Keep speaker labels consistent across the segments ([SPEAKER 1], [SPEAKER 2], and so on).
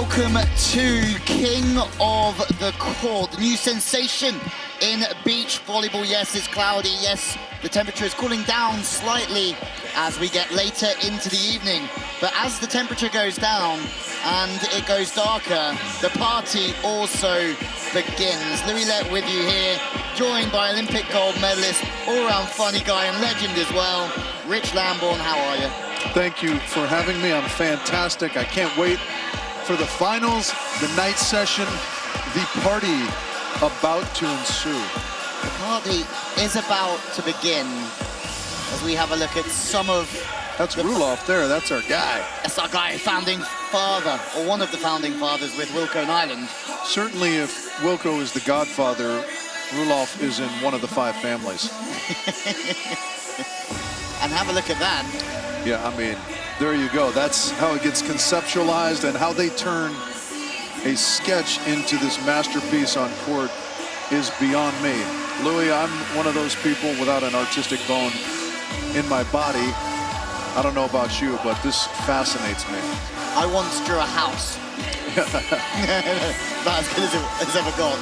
[SPEAKER 1] welcome to King of the Court, the new sensation in beach volleyball. Yes, it's cloudy. Yes, the temperature is cooling down slightly as we get later into the evening. But as the temperature goes down and it goes darker, the party also begins. Louis Lett with you here, joined by Olympic gold medalist, all-round funny guy and legend as well, Rich Lambourne. How are you?
[SPEAKER 2] Thank you for having me. I'm fantastic. I can't wait for the finals, the night session, the party about to ensue.
[SPEAKER 1] The party is about to begin as we have a look at some of...
[SPEAKER 2] That's Roelof there, that's our guy.
[SPEAKER 1] That's our guy, founding father, or one of the founding fathers with Wilco and Ireland.
[SPEAKER 2] Certainly if Wilco is the godfather, Roelof is in one of the 5 families.
[SPEAKER 1] And have a look at that.
[SPEAKER 2] Yeah, I mean, there you go. That's how it gets conceptualized, and how they turn a sketch into this masterpiece on court is beyond me. Louis, I'm one of those people without an artistic bone in my body. I don't know about you, but this fascinates me.
[SPEAKER 1] I once drew a house. About as good as it's ever got.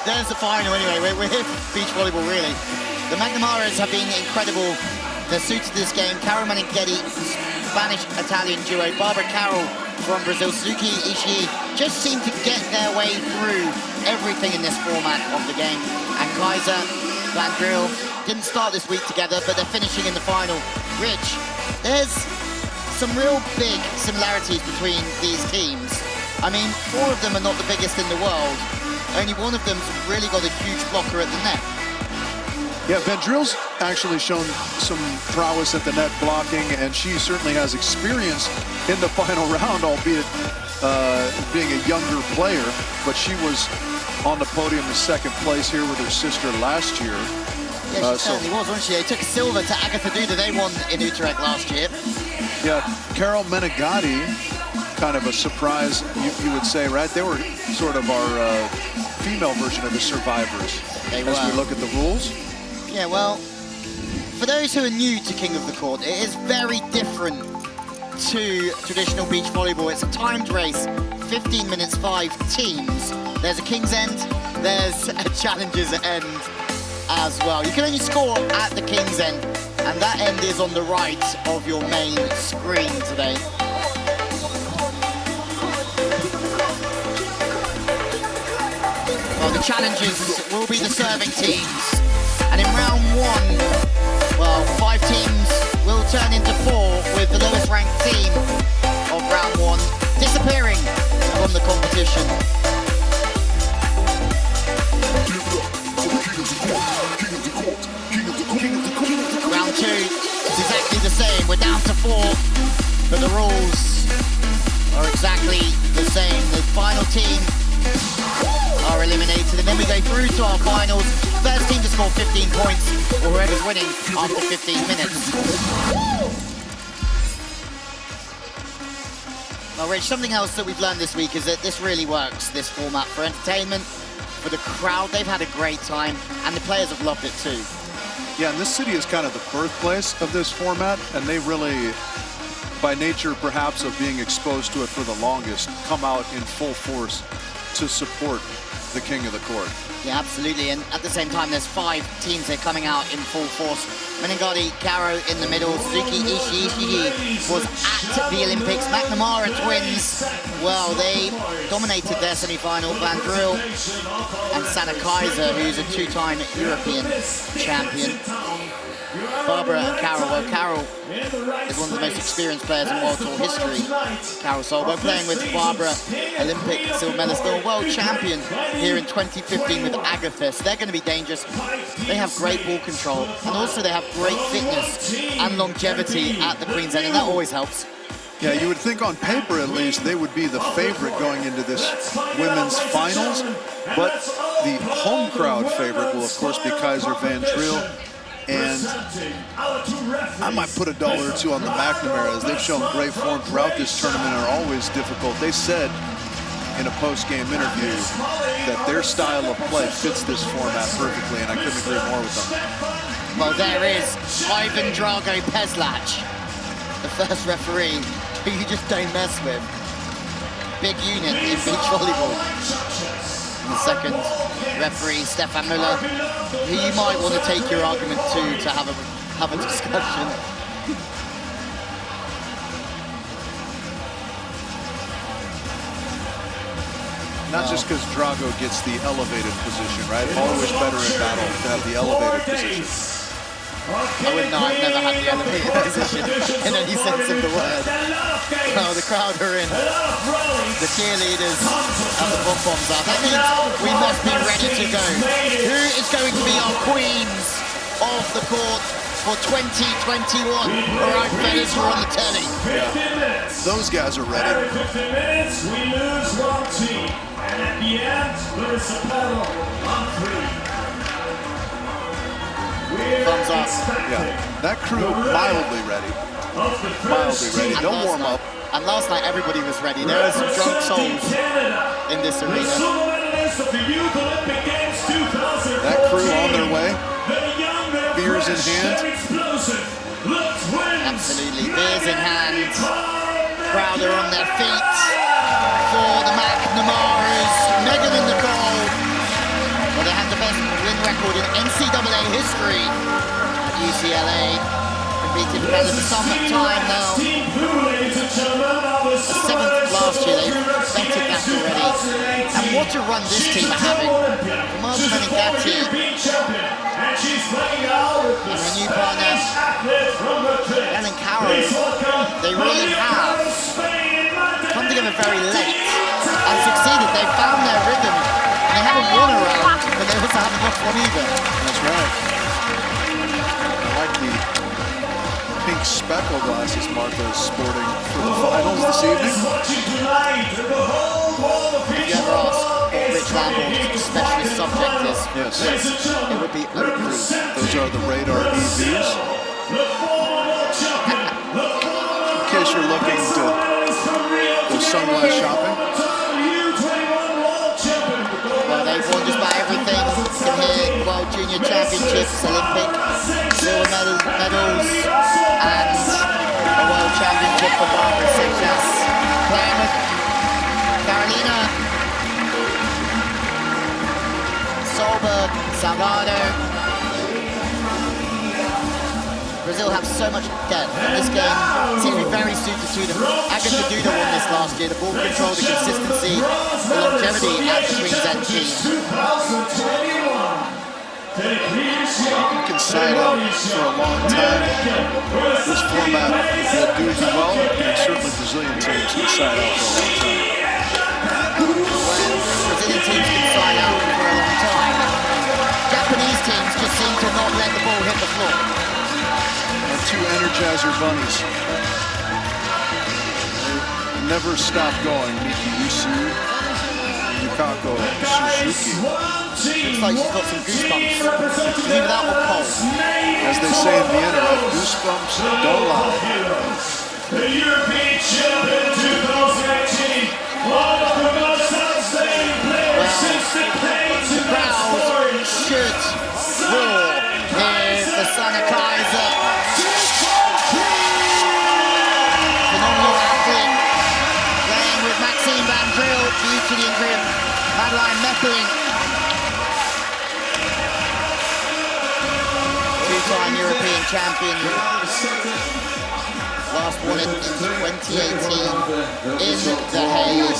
[SPEAKER 1] There's the final anyway. We're here for beach volleyball, really. The McNamara's have been incredible. They're suited to this game. Caro Meneghetti, Spanish-Italian duo. Barbara Carroll from Brazil. Suzuki Ishii just seem to get their way through everything in this format of the game. And Kaiser, Van Driel didn't start this week together, but they're finishing in the final. Rich, there's some real big similarities between these teams. I mean, 4 of them are not the biggest in the world. Only one of them's really got a huge blocker at the net.
[SPEAKER 2] Yeah, Van Driel's actually shown some prowess at the net blocking, and she certainly has experience in the final round, albeit being a younger player. But she was on the podium in 2nd place here with her sister last year.
[SPEAKER 1] Yeah, she certainly was, wasn't she? They took silver to Agatha Duda. They won in Utrecht last year.
[SPEAKER 2] Yeah, Caro Meneghetti, kind of a surprise, you would say, right? They were sort of our female version of the survivors.
[SPEAKER 1] They were.
[SPEAKER 2] As we look at the rules.
[SPEAKER 1] Yeah, well, for those who are new to King of the Court, it is very different to traditional beach volleyball. It's a timed race, 15 minutes, 5 teams. There's a King's End, there's a Challenger's End as well. You can only score at the King's End, and that end is on the right of your main screen today. Well, the challengers will be the serving teams. And in round 1, well, 5 teams will turn into 4 with the lowest ranked team of round 1 disappearing from the competition. Round 2 is exactly the same. We're down to 4, but the rules are exactly the same. The final team are eliminated, and then we go through to our finals. First team to score 15 points, or whoever's winning after 15 minutes. Now, Rich, something else that we've learned this week is that this really works, this format, for entertainment, for the crowd. They've had a great time, and the players have loved it too.
[SPEAKER 2] Yeah, and this city is kind of the birthplace of this format, and they really, by nature perhaps of being exposed to it for the longest, come out in full force to support the King of the Court.
[SPEAKER 1] Yeah, absolutely. And at the same time, there's 5 teams that are coming out in full force. Meneghetti, Caro in the middle. Suzuki Ishii was at the Olympics. McNamara twins, well, they dominated their semi-final. Van Driel and Sana Kaiser, who's a 2-time European champion. Barbara and Carol. Well, Carol is one of the most experienced players in World Tour history. Carol Solberg playing with Barbara, Olympic silver medalist, still world champion here in 2015 with Agatha. So they're going to be dangerous. They have great ball control, and also they have great fitness and longevity at the Queen's End, and that always helps.
[SPEAKER 2] Yeah, you would think on paper at least they would be the favorite going into this women's finals, but the home crowd favorite will of course be Kaiser Van Driel. And I might put $1 or $2 on the McNamara's. They've shown great form throughout this tournament and are always difficult. They said in a post-game interview that their style of play fits this format perfectly, and I couldn't agree more with them.
[SPEAKER 1] Well, there is Ivan Drago Peslac, the first referee, who you just don't mess with. big unit in beach volleyball. And the second referee, Stefan Müller, who you might want to take your argument to have a discussion.
[SPEAKER 2] Not just because Drago gets the elevated position, right? Always better in battle to have the elevated position.
[SPEAKER 1] I wouldn't know, I've never had the elevated position in any sense of the word. Oh, the crowd are in. The cheerleaders and the pom-poms are. That means we must be ready to go. Who is going to be our queens of the court for 2021? All right, fellas, we're on the telly.
[SPEAKER 2] Yeah. Those guys are ready.
[SPEAKER 3] Every 15 minutes, we lose one team. And at the end, there is a battle on 3.
[SPEAKER 1] Thumbs up.
[SPEAKER 2] Yeah, that crew mildly ready. Mildly ready. Don't warm up.
[SPEAKER 1] And last night everybody was ready. There are some drunk souls in this arena.
[SPEAKER 2] That crew on their way. Beers in hand.
[SPEAKER 1] Absolutely, beers in hand. Crowd are on their feet for the McNamaras. Megan and Nicole. Well, they have the best win record in NCAA history at UCLA. Competed for Canada for some time now. The 7th last year, they betted that already. And what a run this team are having. Marge Meningati and her new partner, Ellen Carroll, they really have come together very late and succeeded. They found their rhythm. They haven't won a round, but they also haven't lost one either.
[SPEAKER 2] That's right. I like the pink speckle glasses Martha is sporting for the finals this evening.
[SPEAKER 1] If you ever ask what Rich Lamble's specialist subject is,
[SPEAKER 2] Yes.
[SPEAKER 1] it would be oak crew.
[SPEAKER 2] Those are the Radar EVs. In case you're looking to go sunglass shopping.
[SPEAKER 1] Well, they've won just about everything. You can hear World Junior Championships, Olympic silver medals, and a World Championship for Barbara Sitchas. Playing with Carolina Solberg, Salgado. Brazil have so much depth. This game seems to be very suited to them. Agatha Duda won this last year. The ball control, the consistency, the longevity at the Queen's End team.
[SPEAKER 2] You can side out for a long time. This format will do you well, and certainly Brazilian teams can side out for a long time.
[SPEAKER 1] Brazilian teams can side out for a long time. Japanese teams just seem to not let the ball hit the floor.
[SPEAKER 2] Our two Energizer bunnies. They never stop going. Miki Yusu and Yukako Suzuki.
[SPEAKER 1] Looks like she's got some goosebumps. Even that will cold.
[SPEAKER 2] As they say in Vienna, right? Goosebumps don't lie.
[SPEAKER 3] The European champion 2018. One of the most outstanding players since the days of
[SPEAKER 1] Crowd should roar here for Sana Kaiser. Phenomenal athlete, playing with Maxime Van Driel, Beauty and Grim, Madeline Meppeling. Two-time European champion. Last won it in 2018 in The Hague.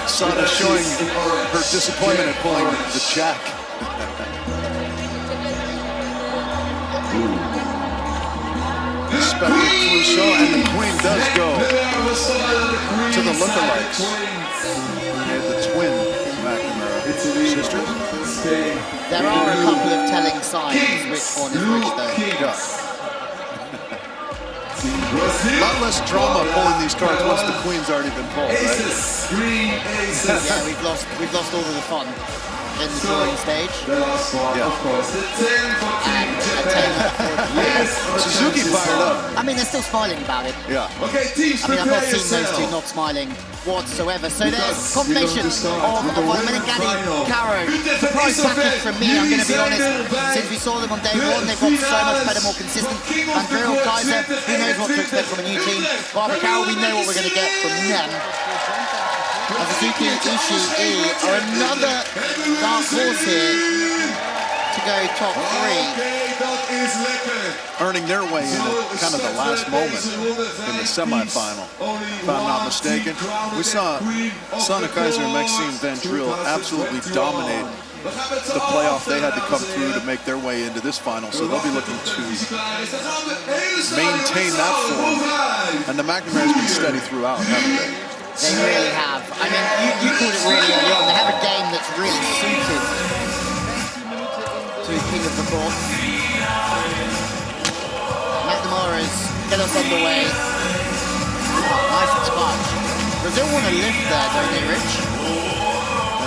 [SPEAKER 2] Sana showing her disappointment at pulling the jack. Expected Clouseau, and the Queen does go to the lookalikes. And the twin McNamara sisters.
[SPEAKER 1] There are a couple of telling signs which one is which though.
[SPEAKER 2] Yeah. A lot less drama pulling these cards once the Queen's already been pulled, right?
[SPEAKER 1] Yeah, we've lost all of the fun. in the drawing stage.
[SPEAKER 2] Yeah.
[SPEAKER 1] And a Taylor.
[SPEAKER 2] Suzuki fired up.
[SPEAKER 1] I mean, they're still smiling about it.
[SPEAKER 2] Yeah.
[SPEAKER 3] Okay, teams,
[SPEAKER 1] I mean, I've not
[SPEAKER 3] prepare
[SPEAKER 1] seen those two
[SPEAKER 3] yourself.
[SPEAKER 1] not smiling whatsoever. So there's confirmation of Menegatti, Caro. Surprise package from me, I'm going to be honest. Since we saw them on day one, they've got so much better, more consistent. Van Driel, Kaiser, who knows what to expect from a new team. Barbara Carroll, we know what we're going to get from them. And Suzuki Ishii are another dark horse here to go top 3.
[SPEAKER 2] Earning their way into kind of the last moment in the semifinal, if I'm not mistaken. We saw Sana Kaiser and Maxime Van Driel absolutely dominate the playoff they had to come through to make their way into this final, so they'll be looking to maintain that form. And the McNamara's been steady throughout, haven't they?
[SPEAKER 1] They really have. I mean, you called it really early on. They have a game that's really suited to King of the Court. McNamara's get us underway. Oh, nice touch. Brazil want to lift there, don't they, Rich?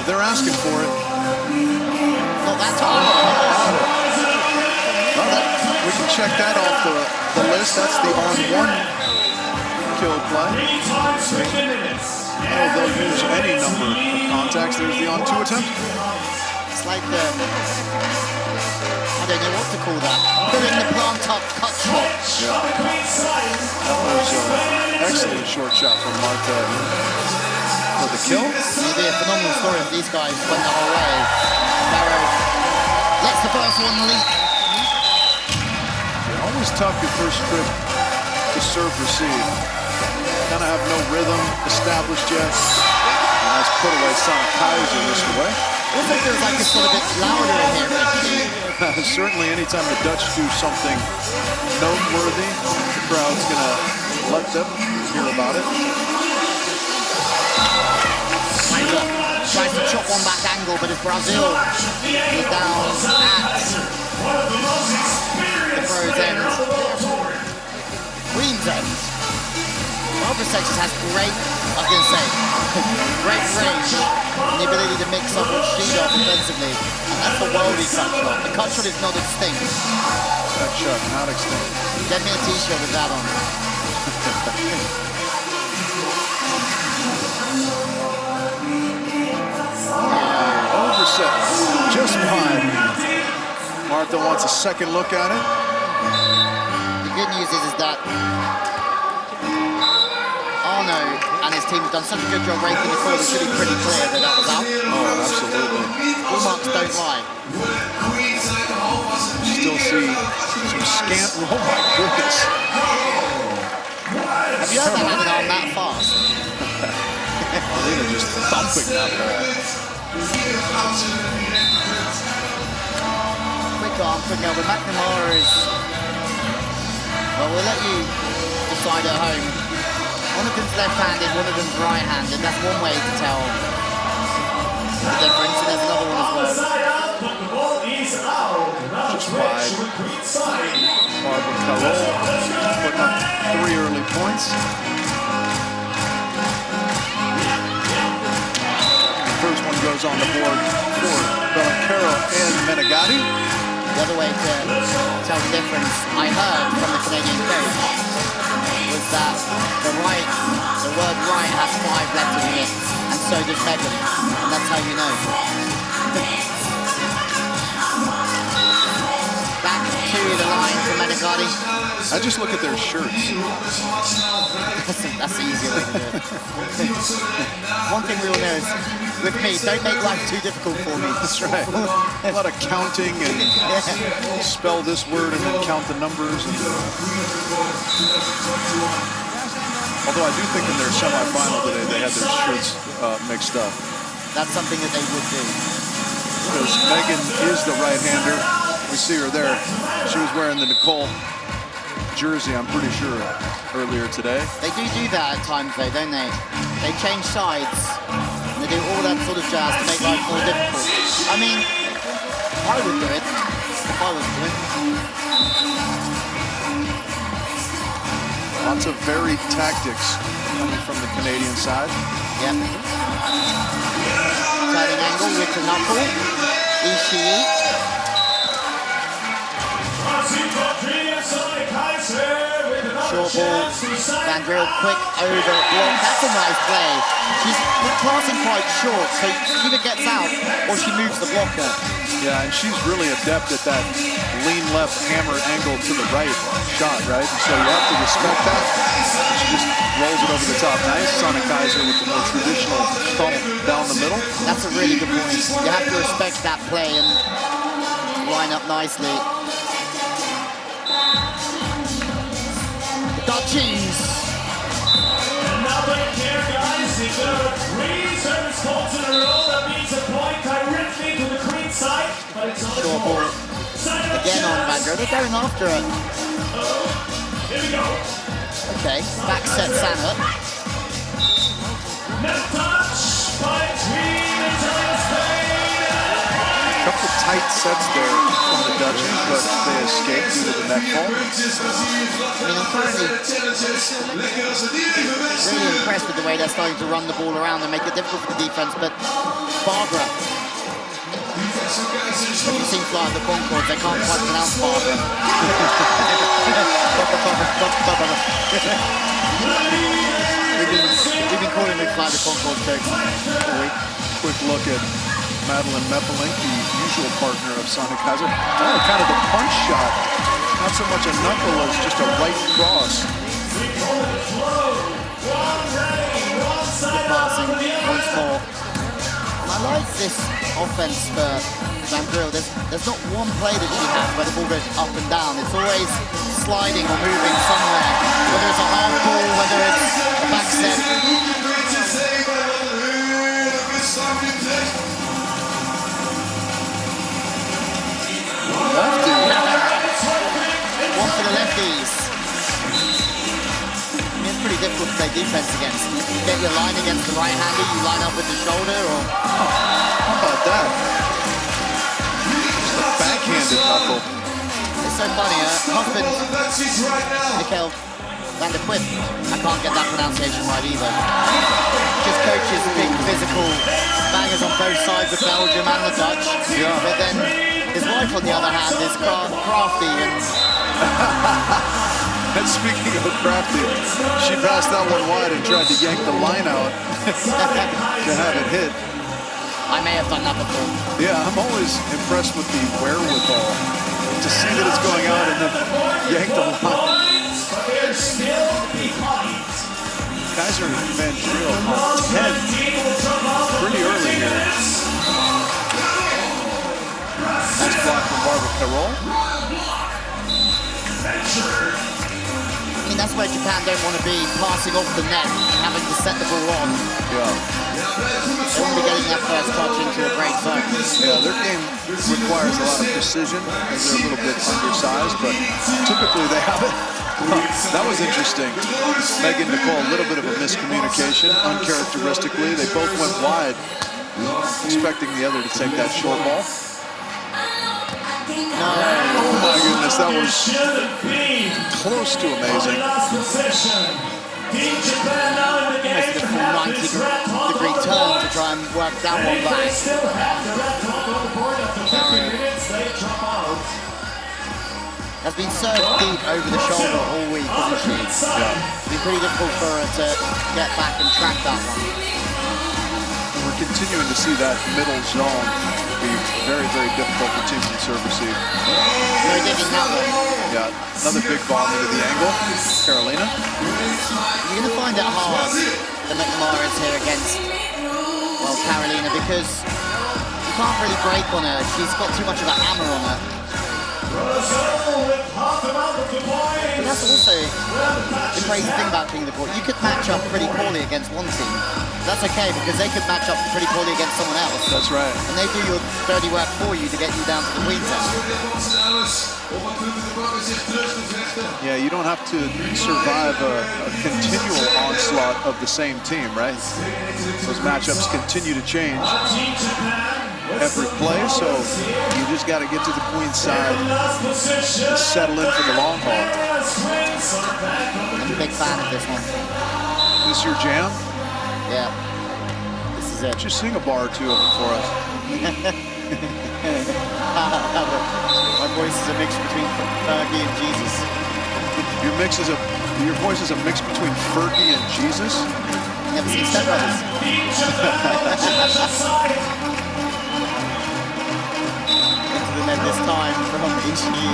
[SPEAKER 2] They're asking for it.
[SPEAKER 1] Not that time.
[SPEAKER 2] We can check that off the list. That's the on-1 kill play. Oh, they'll use any number of contacts. There's the on-2 attempt.
[SPEAKER 1] It's like the... I don't know what to call that. Putting the plant up cut shot.
[SPEAKER 2] Yeah. That was an excellent short shot from Marta for the kill.
[SPEAKER 1] It'll be a phenomenal story if these guys went the whole way. Barrow lets the first one leak.
[SPEAKER 2] Always tough your first trip to serve receive. Kind of have no rhythm established yet. Nice put away. Sana Kaiser missed away.
[SPEAKER 1] Also feels like it's got a bit louder in here, Richie.
[SPEAKER 2] Certainly anytime the Dutch do something noteworthy, the crowd's going to let them hear about it.
[SPEAKER 1] Tries to chop one back angle, but it's Brazil. He's down at the pros end. Queen's end. Barbara Sexton has great, I was going to say, great range and the ability to mix up what she does offensively. And that's the worldly cut shot. The cut shot is not extinct.
[SPEAKER 2] That shot, not extinct.
[SPEAKER 1] Get me a t-shirt with that on.
[SPEAKER 2] Overset, just fine. Martha wants a second look at it.
[SPEAKER 1] The good news is that Arno and his team have done such a good job ranking the call. It should be pretty clear that that was out.
[SPEAKER 2] Oh, absolutely.
[SPEAKER 1] All marks don't lie.
[SPEAKER 2] Still see some scant. Oh my goodness.
[SPEAKER 1] Have you ever had an arm that fast?
[SPEAKER 2] Alina just thumping that ball.
[SPEAKER 1] Quick arm, but McNamara is... Well, we'll let you decide at home. One of them's left-handed, one of them's right-handed. That's one way to tell the difference, and there's another one as well.
[SPEAKER 2] Just wide. Barbara Carroll putting up 3 early points. The first one goes on the board for Bellincaro and Menegatti.
[SPEAKER 1] The other way to tell the difference, I heard from the Canadian coach, was that the word right has 5 letters in it, and so does Megan, and that's how you know. Back to the line for Menegatti.
[SPEAKER 2] I just look at their shirts.
[SPEAKER 1] That's the easier way to do it. One thing we all know is, with me, don't make life too difficult for me.
[SPEAKER 2] That's right. A lot of counting and spell this word and then count the numbers. And... Although I do think in their semifinal today, they had their shirts mixed up.
[SPEAKER 1] That's something that they would do.
[SPEAKER 2] Because Megan is the right-hander. We see her there. She was wearing the Nicole jersey, I'm pretty sure, earlier today.
[SPEAKER 1] They do that at times, though, don't they? They change sides, and they do all that sort of jazz to make life more difficult. I mean, I would do it if I was doing it.
[SPEAKER 2] Lots of varied tactics coming from the Canadian side.
[SPEAKER 1] Yeah. turning angle with the knuckle. Ishii. Short ball. Vandril quick over block. That's a nice play. She's passing quite short, so she either gets out or she moves the blocker.
[SPEAKER 2] Yeah, and she's really adept at that lean left hammer angle to the right shot, right? And so you have to respect that. She just rolls it over the top. Nice. Sana Kaiser with the more traditional thumb down the middle.
[SPEAKER 1] That's a really good point. You have to respect that play and line up nicely. The Dutchies.
[SPEAKER 3] And now take care, guys. If there are 3 service faults in a row, that means a point directly to the queen side. But it's not
[SPEAKER 1] Short ball. Again on Vandril. They're going after it.
[SPEAKER 3] Here we go.
[SPEAKER 1] Okay, back set Sana.
[SPEAKER 3] Net touch by Queen Italian Spain.
[SPEAKER 2] A couple tight sets there from the Dutchies, but they escaped due to the neck fall.
[SPEAKER 1] I mean, I'm currently really impressed with the way they're starting to run the ball around and make it difficult for the defense, but Barbara, if you've seen Fly of the Concords, they can't quite pronounce Barbara. We've been calling it Fly of the Concords jokes all week.
[SPEAKER 2] Quick look at Madeline Meppelink, the usual partner of Sana Kaiser. Oh, kind of the punch shot. Not so much a knuckle as just a right cross.
[SPEAKER 1] Good passing once more. And I like this offense for Vandril. There's not one play that she has where the ball goes up and down. It's always sliding or moving somewhere. Whether it's a half ball, whether it's a back set.
[SPEAKER 2] Lefty.
[SPEAKER 1] One for the lefties. I mean, it's pretty difficult to play defense against. You get your line against the right-hander, you line up with the shoulder, or...
[SPEAKER 2] How about that? Just a backhanded knuckle.
[SPEAKER 1] It's so funny, husband, Mikhail Van der Quip, I can't get that pronunciation right either. Just coaches big physical bangers on both sides of Belgium and the Dutch.
[SPEAKER 2] Yeah.
[SPEAKER 1] But then his wife, on the other hand, is crafty and...
[SPEAKER 2] And speaking of crafty, she passed that one wide and tried to yank the line out to have it hit.
[SPEAKER 1] I may have done that before.
[SPEAKER 2] Yeah, I'm always impressed with the wherewithal to see that it's going out and then yank the line. Kaiser and Vandril on 10 pretty early here. Nice block from Barbara Carroll.
[SPEAKER 1] I mean, that's where Japan don't want to be, passing off the net and having to set the ball on.
[SPEAKER 2] Yeah.
[SPEAKER 1] They want to be getting that first touch into a great zone.
[SPEAKER 2] Yeah, their game requires a lot of precision as they're a little bit undersized, but typically they have it. That was interesting. Megan Nicole, a little bit of a miscommunication, uncharacteristically. They both went wide, expecting the other to take that short ball.
[SPEAKER 1] No.
[SPEAKER 2] Oh my goodness, that was close to amazing.
[SPEAKER 1] Almost a full 90-degree turn to try and work that one back. Has been served deep over the shoulder all week, hasn't she?
[SPEAKER 2] Yeah.
[SPEAKER 1] It's been pretty difficult for her to get back and track that one.
[SPEAKER 2] We're continuing to see that middle zone be very, very difficult for teams in serve receive.
[SPEAKER 1] They're digging that one.
[SPEAKER 2] Yeah, another big bomb into the angle. Carolina.
[SPEAKER 1] You're going to find it hard that McNamara is here against, well, Carolina, because you can't really break on her. She's got too much of a hammer on her. But that's also the crazy thing about King of the Court. You could match up pretty poorly against one team. That's okay, because they could match up pretty poorly against someone else.
[SPEAKER 2] That's right.
[SPEAKER 1] And they do your dirty work for you to get you down to the queen's end.
[SPEAKER 2] Yeah, you don't have to survive a continual onslaught of the same team, right? Those matchups continue to change every play, so you just got to get to the queen's side and settle in for the long haul.
[SPEAKER 1] I'm a big fan of this one.
[SPEAKER 2] This your jam?
[SPEAKER 1] Yeah. This is is it.
[SPEAKER 2] Just sing a bar or two of them for us.
[SPEAKER 1] My voice is a mix between Fergie and Jesus.
[SPEAKER 2] Your voice is a mix between Fergie and Jesus?
[SPEAKER 1] Never seen Step Brothers. Into the net this time from Ishii.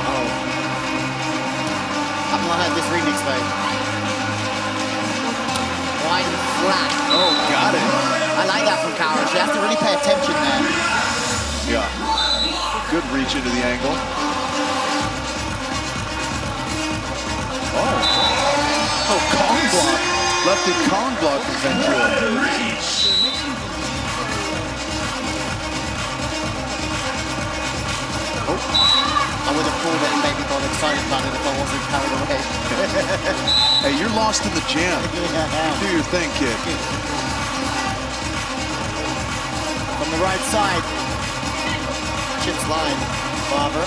[SPEAKER 1] Oh. I've not heard this remix though. Wide and flat.
[SPEAKER 2] Oh, got it.
[SPEAKER 1] I like that from Caro. She has to really pay attention there.
[SPEAKER 2] Yeah. Good reach into the angle. Oh, Kong block. Lefty Kong block from Ventura.
[SPEAKER 1] Oh. I would have pulled it and maybe got excited about it if I wasn't carried away.
[SPEAKER 2] Hey, you're lost in the jam. Do your thing, kid.
[SPEAKER 1] From the right side. Chips line. Barbara.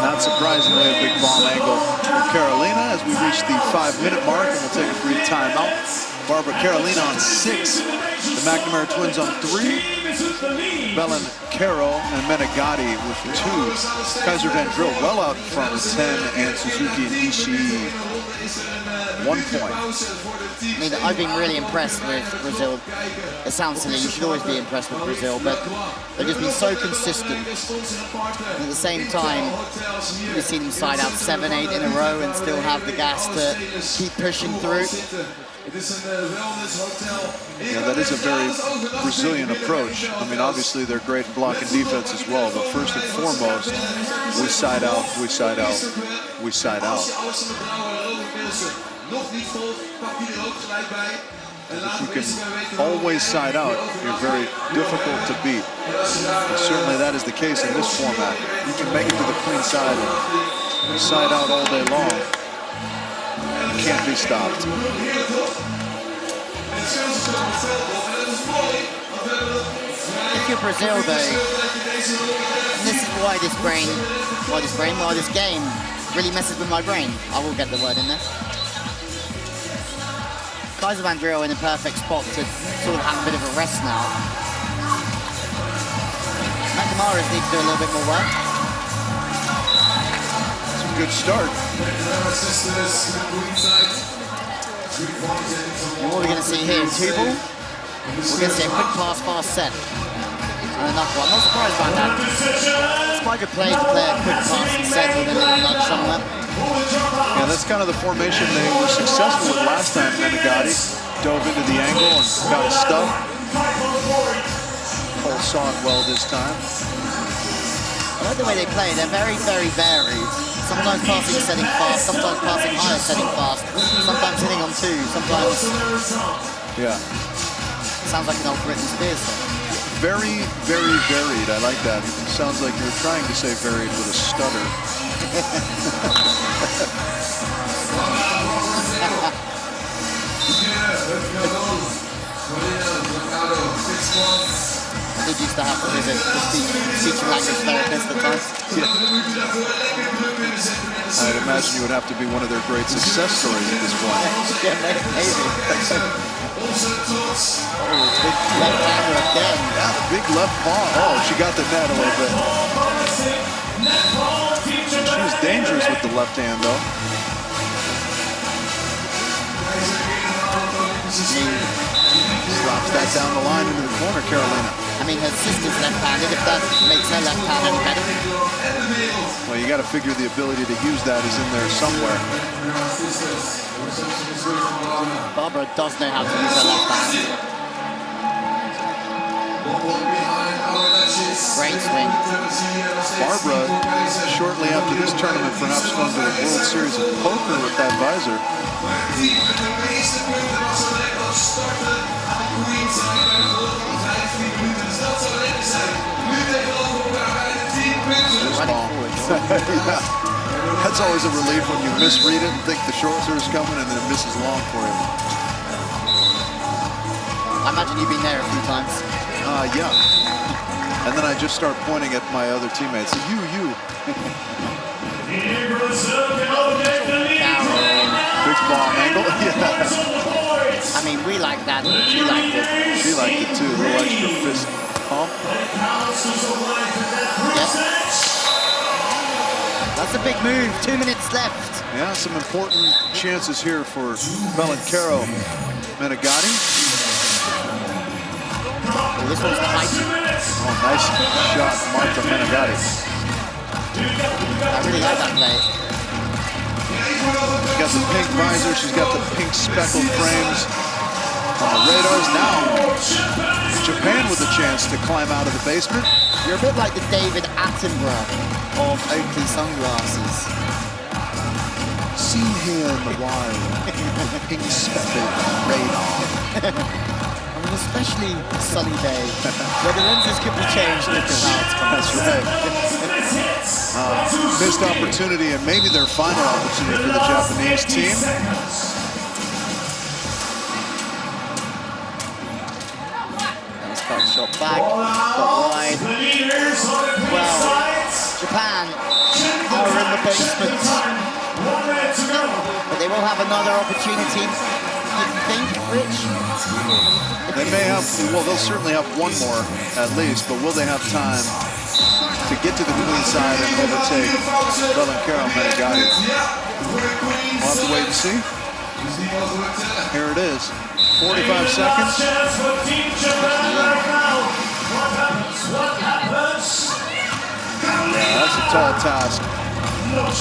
[SPEAKER 2] Not surprisingly, a big bomb angle from Carolina as we reach the 5-minute mark, and we'll take a brief timeout. Barbara Carolina on 6, the McNamara twins on 3, Belen Caro and Menegatti with 2. Kaiser Van Drill well out in front with 10, and Suzuki and Ishii 1 point.
[SPEAKER 1] I mean, I've been really impressed with Brazil. It sounds silly, you should always be impressed with Brazil, but they've just been so consistent. And at the same time, we've seen them side out 7-8 in a row and still have the gas to keep pushing through.
[SPEAKER 2] Yeah, that is a very Brazilian approach. I mean, obviously they're great in blocking defense as well, but first and foremost, we side out, we side out, we side out. If you can always side out, you're very difficult to beat. And certainly that is the case in this format. You can make it to the queen side and side out all day long. You can't be stopped.
[SPEAKER 1] If you're Brazil though, this is why this game really messes with my brain. I will get the word in there. Kaiser Van Driel in a perfect spot to sort of have a bit of a rest now. McNamara needs to do a little bit more work.
[SPEAKER 2] It's a good start.
[SPEAKER 1] And what we're going to see here in two-ball, we're going to see a quick pass, fast set. And another one. I'm not surprised by that. It's quite a good play to play a quick pass and set with a little nudge somewhere.
[SPEAKER 2] Yeah, that's kind of the formation they were successful with last time. Menegatti dove into the angle and got a stuff. Cole saw it well this time.
[SPEAKER 1] I like the way they play. They're very, very varied. Sometimes passing setting fast, sometimes passing higher setting fast, sometimes hitting on 2, sometimes...
[SPEAKER 2] Yeah.
[SPEAKER 1] Sounds like an old Britney Spears song.
[SPEAKER 2] Very, very varied. I like that. It sounds like you're trying to say varied with a stutter.
[SPEAKER 1] I did used to have to visit the speech and language therapist at times.
[SPEAKER 2] Yeah. I'd imagine you would have to be one of their great success stories at this point.
[SPEAKER 1] Yeah, maybe. Oh, big left hander again.
[SPEAKER 2] Yeah, the big left paw. Oh, she got the net a little bit. She was dangerous with the left hand, though. Drops that down the line into the corner, Carolina.
[SPEAKER 1] I mean, her sister's left-handed. If that makes her left-handed better.
[SPEAKER 2] Well, you got to figure the ability to use that is in there somewhere.
[SPEAKER 1] Barbara does know how to use her left hand. Great swing.
[SPEAKER 2] Barbara, shortly after this tournament, perhaps going to a World Series of Poker with that visor. Yeah. That's always a relief when you misread it and think the short serve is coming and then it misses long for you.
[SPEAKER 1] I imagine you've been there a few times.
[SPEAKER 2] Yeah. And then I just start pointing at my other teammates. You. Big bomb angle. Yeah.
[SPEAKER 1] I mean, we like that. She liked it.
[SPEAKER 2] She liked it too. A little extra fist pump.
[SPEAKER 1] Yep. That's a big move. 2 minutes left.
[SPEAKER 2] Yeah, some important chances here for Belancaro Menegatti.
[SPEAKER 1] Oh, this one's tight.
[SPEAKER 2] Oh, nice shot, Marta Menegatti.
[SPEAKER 1] I really like that play.
[SPEAKER 2] She's got the pink visor, she's got the pink speckled frames on the radars. Now, Japan with a chance to climb out of the basement.
[SPEAKER 1] You're a bit like the David Attenborough of Oakley sunglasses.
[SPEAKER 2] Seen here in the wild, the pink speckled radar.
[SPEAKER 1] On an especially sunny day, where the lenses could be changed if the clouds come.
[SPEAKER 2] That's right. Missed opportunity, and maybe their final opportunity for the Japanese team.
[SPEAKER 1] Nice shot back, got wide. Well, Japan are in the basement, but they will have another opportunity. You think, Rich?
[SPEAKER 2] They may have, well, they'll certainly have one more at least, but will they have time to get to the queen side and overtake Belancaro Menegatti? We'll have to wait and see. Here it is, 45 seconds. Yeah, that's a tall task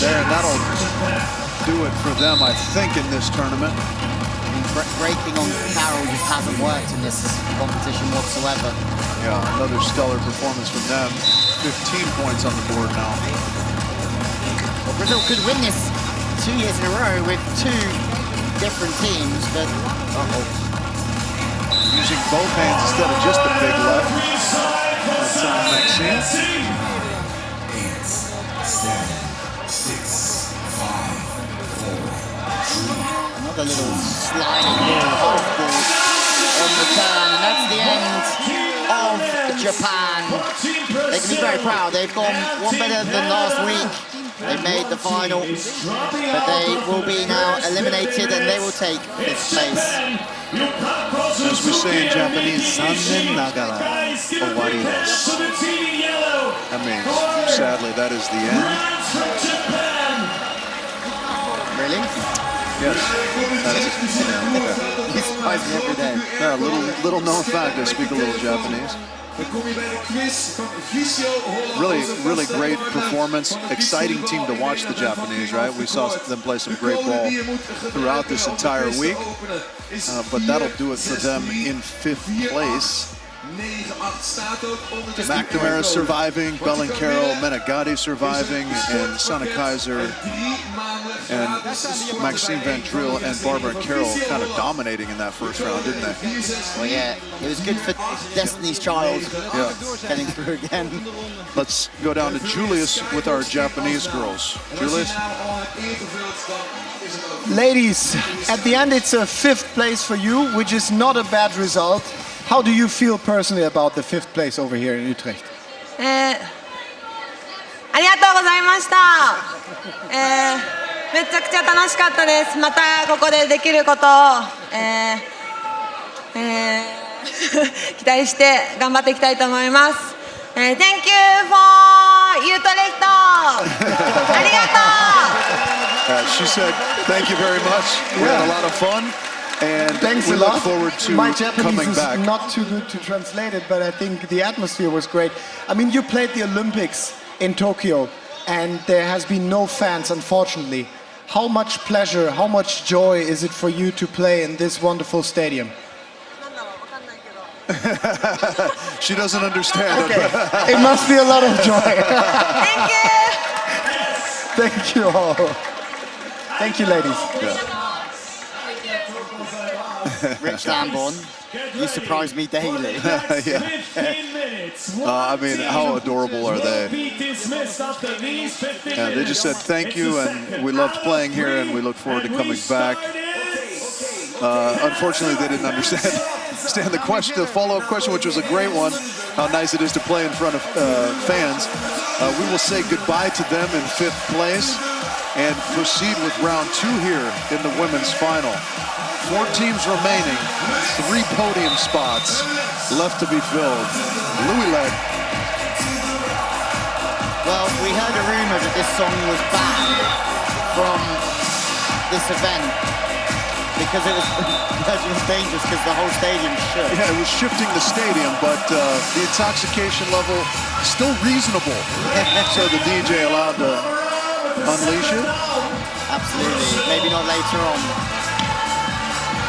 [SPEAKER 2] there, and that'll do it for them, I think, in this tournament.
[SPEAKER 1] Breaking on Carroll just hasn't worked in this competition whatsoever.
[SPEAKER 2] Yeah, another stellar performance from them. 15 points on the board now.
[SPEAKER 1] Well, Brazil could win this 2 years in a row with two different teams, but
[SPEAKER 2] using both hands instead of just the big left. That's Maxime.
[SPEAKER 1] Another little sliding ball, off ball on the turn, and that's the end of Japan. They can be very proud. They've gone one better than last week. They made the final, but they will be now eliminated, and they will take fifth place.
[SPEAKER 2] As we say in Japanese, Zannen nagara owari desu. That means, sadly, that is the end.
[SPEAKER 1] Really?
[SPEAKER 2] Yes.
[SPEAKER 1] You surprise me every day.
[SPEAKER 2] Yeah, little known fact, I speak a little Japanese. Really great performance. Exciting team to watch, the Japanese, right? We saw them play some great ball throughout this entire week. But that'll do it for them in fifth place. McNamara surviving, Belancaro Menegatti surviving, and Sana Kaiser and Maxime Van Driel and Barbara Carroll kind of dominating in that first round, didn't they?
[SPEAKER 1] Well, yeah, it was good for Destiny's Child getting through again.
[SPEAKER 2] Let's go down to Julius with our Japanese girls. Julius?
[SPEAKER 4] Ladies, at the end it's a fifth place for you, which is not a bad result. How do you feel personally about the fifth place over here in Utrecht?
[SPEAKER 5] ありがとうございました。めちゃくちゃ楽しかったです。またここでできることを、期待して頑張っていきたいと思います。Thank you for Utrecht. ありがとう。
[SPEAKER 2] She said, thank you very much. We had a lot of fun. And
[SPEAKER 4] thanks
[SPEAKER 2] we
[SPEAKER 4] a
[SPEAKER 2] look
[SPEAKER 4] lot.
[SPEAKER 2] forward to
[SPEAKER 4] My Japanese
[SPEAKER 2] coming
[SPEAKER 4] is
[SPEAKER 2] back.
[SPEAKER 4] not too good to translate it, but I think the atmosphere was great. I mean, you played the Olympics in Tokyo, and there has been no fans, unfortunately. How much pleasure, how much joy is it for you to play in this wonderful stadium?
[SPEAKER 2] She doesn't understand.
[SPEAKER 4] Okay. It must be a lot of joy.
[SPEAKER 5] Thank you.
[SPEAKER 4] Thank you all. Thank you, ladies.
[SPEAKER 2] Yeah.
[SPEAKER 1] Rich Lamborn, you surprise me daily.
[SPEAKER 2] I mean, how adorable are they? Yeah, they just said thank you, and we loved playing here, and we look forward to coming back. Unfortunately, they didn't understand Stan, the follow-up question, which was a great one, how nice it is to play in front of fans. We will say goodbye to them in 5th place and proceed with round 2 here in the women's final. 4 teams remaining, 3 podium spots left to be filled. Louis led.
[SPEAKER 1] Well, we heard a rumor that this song was banned from this event because it was dangerous because the whole stadium shook.
[SPEAKER 2] Yeah, it was shifting the stadium, but the intoxication level still reasonable. So the DJ allowed to unleash it.
[SPEAKER 1] Absolutely, maybe not later on.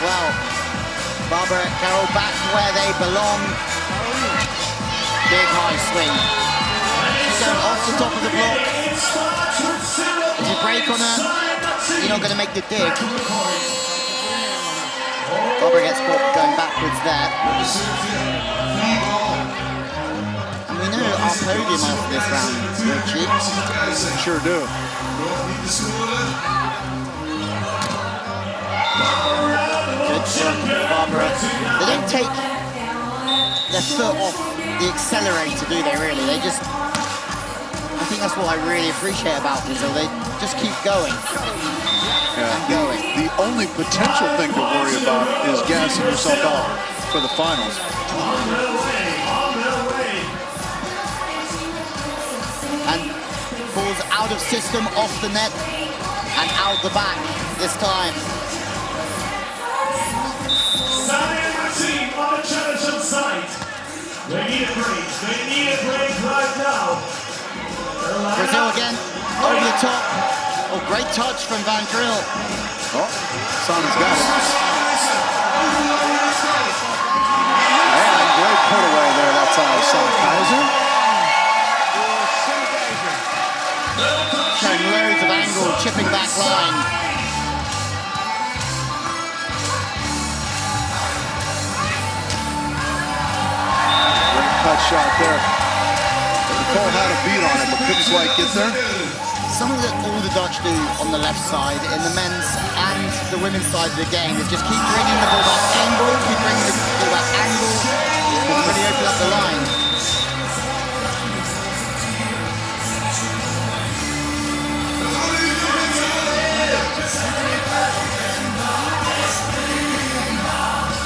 [SPEAKER 1] Well, Barbara, Carol back where they belong. Big high swing. She's going off the top of the block. If you break on her, you're not going to make the dig. Barbara gets caught going backwards there. And we know our podium after this round, Richie.
[SPEAKER 2] Sure do.
[SPEAKER 1] Good from Barbara. They don't take their foot off the accelerator, do they, really? They just... I think that's what I really appreciate about Brazil. They just keep going.
[SPEAKER 2] Yeah. The only potential thing to worry about is gassing yourself out for the finals.
[SPEAKER 1] And balls out of system, off the net, and out the back this time.
[SPEAKER 3] Standing team on the challenge site. They need a break. They need a break right now.
[SPEAKER 1] Brazil again, over the top. Oh, great touch from Van Drill.
[SPEAKER 2] Oh, Sana's got it. And great put away there. That's Sana Kaiser.
[SPEAKER 1] Showing loads of angle, chipping back line.
[SPEAKER 2] Great cut shot there. Nicole had a beat on it, but couldn't quite get there.
[SPEAKER 1] Something that all the Dutch do on the left side, in the men's and the women's side of the game, is just keep bringing the ball back angle, keep bringing the ball back angle, and really open up the line.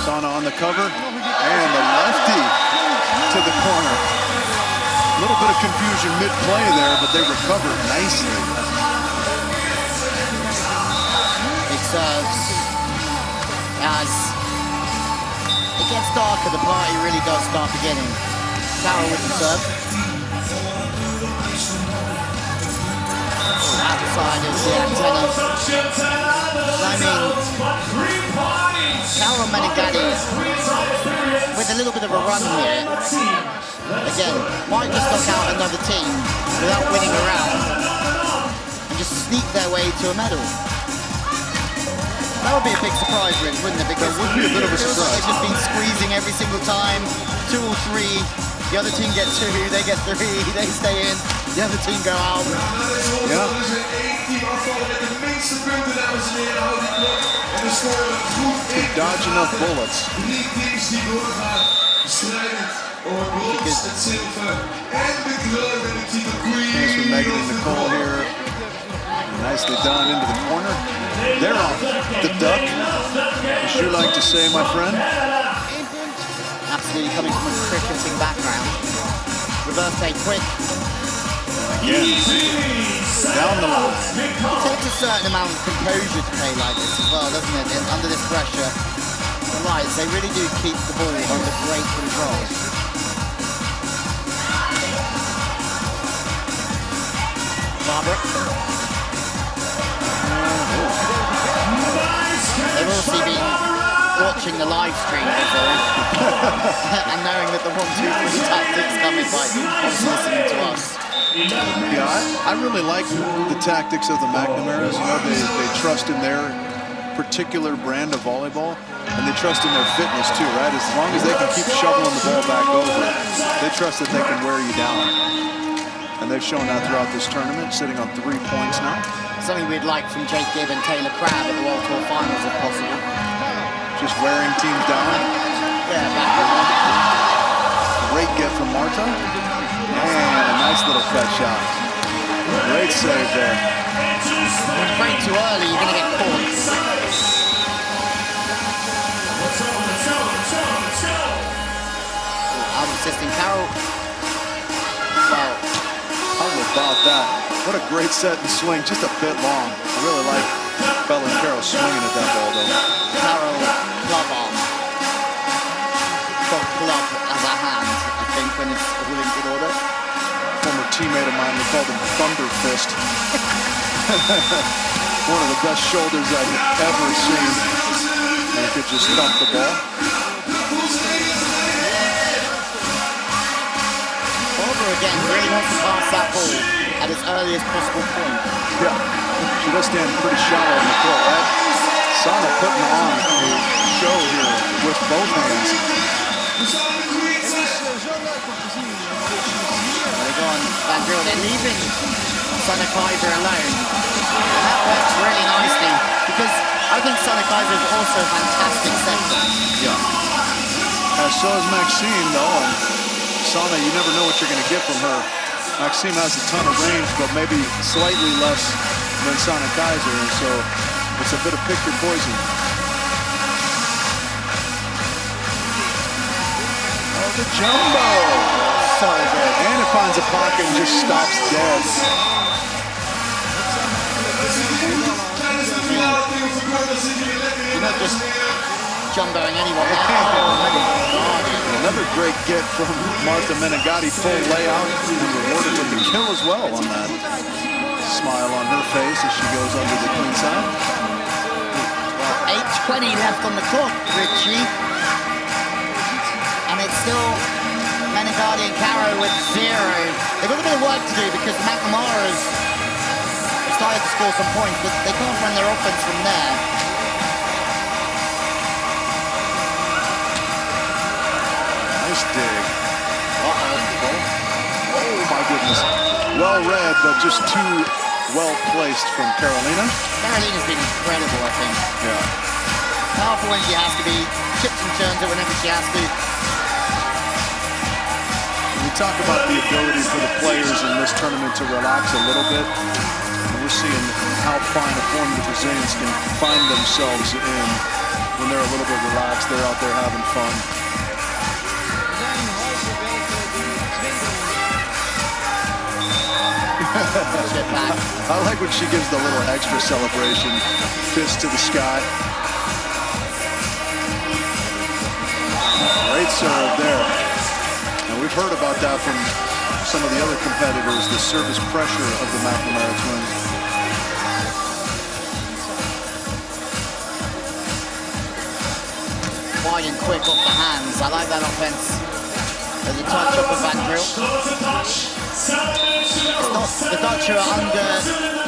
[SPEAKER 2] Sana on the cover, and the lefty to the corner. A little bit of confusion mid-play there, but they recovered nicely.
[SPEAKER 1] Big serves. As it gets darker, the party really does start beginning. Carol with the serve. Outside of the antenna. I mean, Carol Menegatti with a little bit of a run here. Again, might just knock out another team without winning a round and just sneak their way to a medal. That would be a big surprise, Rich, wouldn't it? Because
[SPEAKER 2] it would be a bit of a surprise.
[SPEAKER 1] They've just been squeezing every single time, 2 or 3. The other team get 2, they get 3, they stay in, the other team go out.
[SPEAKER 2] Yeah. To dodge enough bullets. Chance for Megan and Nicole here. Nicely done into the corner. They're off the duck, as you like to say, my friend.
[SPEAKER 1] Absolutely coming from a cricketing background. Reverse take quick.
[SPEAKER 2] Again, down the line.
[SPEAKER 1] It takes a certain amount of composure to play like this as well, doesn't it? And under this pressure, the lights, they really do keep the ball under great control. Barbara. They've also been watching the live stream and knowing that the 1-2-3 tactics coming by obviously listening to us.
[SPEAKER 2] Yeah, I really like the tactics of the McNamara's. You know, they trust in their particular brand of volleyball, and they trust in their fitness too, right? As long as they can keep shoveling the ball back over, they trust that they can wear you down. And they've shown that throughout this tournament, sitting on 3 points now.
[SPEAKER 1] Something we'd like from Jake Gibb and Taylor Crabb at the World Tour Finals, if possible.
[SPEAKER 2] Just wearing teams down.
[SPEAKER 1] Yeah, back.
[SPEAKER 2] Great get from Marta. And a nice little cut shot. Great save there.
[SPEAKER 1] When you break too early, you're going to get caught. Out of system, Carroll. Wow.
[SPEAKER 2] How about that? What a great set and swing, just a bit long. I really like Bell and Carroll swinging at that ball, though.
[SPEAKER 1] Carroll, club arm. Got club as a hand, I think, when it's all in good order.
[SPEAKER 2] Former teammate of mine, we called him Thunder Fist. One of the best shoulders I've ever seen. And he could just thump the ball.
[SPEAKER 1] Barbara again really wants to pass that ball at its earliest possible point.
[SPEAKER 2] Yeah, she does stand pretty shallow in the court, right? Sana putting on a show here with both hands.
[SPEAKER 1] They're going Van Driel. They're leaving Sana Kaiser alone. And that works really nicely because I think Sana Kaiser is also a fantastic setter.
[SPEAKER 2] Yeah. So is Maxime, though. And Sana, you never know what you're going to get from her. Maxime has a ton of range, but maybe slightly less than Sana Kaiser, and so it's a bit of pick your poison. Oh, the jumbo! So good. And it finds a pocket and just stops dead.
[SPEAKER 1] You're not just jumboing anyone.
[SPEAKER 2] Another great get from Marta Menegatti, full layout, and rewarded with the kill as well on that. Smile on her face as she goes under the queen side.
[SPEAKER 1] 8:20 left on the clock, Richie. And it's still Menegatti and Caro with 0. They've got a bit of work to do because McNamara's started to score some points, but they can't run their offense from there.
[SPEAKER 2] Nice dig. Oh my goodness. Well read, but just too well placed from Carolina.
[SPEAKER 1] Carolina's been incredible, I think.
[SPEAKER 2] Yeah.
[SPEAKER 1] Powerful when she has to be, chips and turns it whenever she has to.
[SPEAKER 2] We talk about the ability for the players in this tournament to relax a little bit. And we're seeing how fine a form the Brazilians can find themselves in when they're a little bit relaxed. They're out there having fun. I like when she gives the little extra celebration, fist to the sky. Great serve there. And we've heard about that from some of the other competitors, the service pressure of the McNamara twins.
[SPEAKER 1] Wide and quick off the hands. I like that offense. There's a touch up of Van Driel. The Dutch are under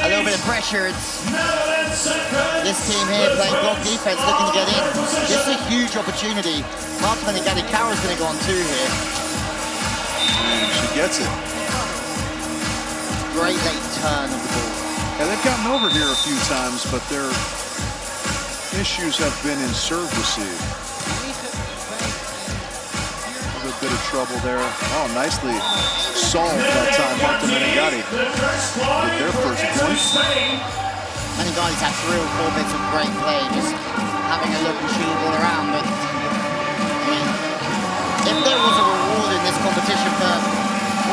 [SPEAKER 1] a little bit of pressure. It's this team here playing block defense, looking to get in. This is a huge opportunity. Marta Menegatti, Caro's going to go on 2 here.
[SPEAKER 2] And she gets it.
[SPEAKER 1] Great late turn of the ball.
[SPEAKER 2] Yeah, they've gotten over here a few times, but their issues have been in serve receive. A bit of trouble there. Oh, nicely solved that time. Marta Menegatti with their first point.
[SPEAKER 1] Menegatti's had 3 or 4 bits of great play, just having a look and shooting the ball around. But I mean, if there was a reward in this competition for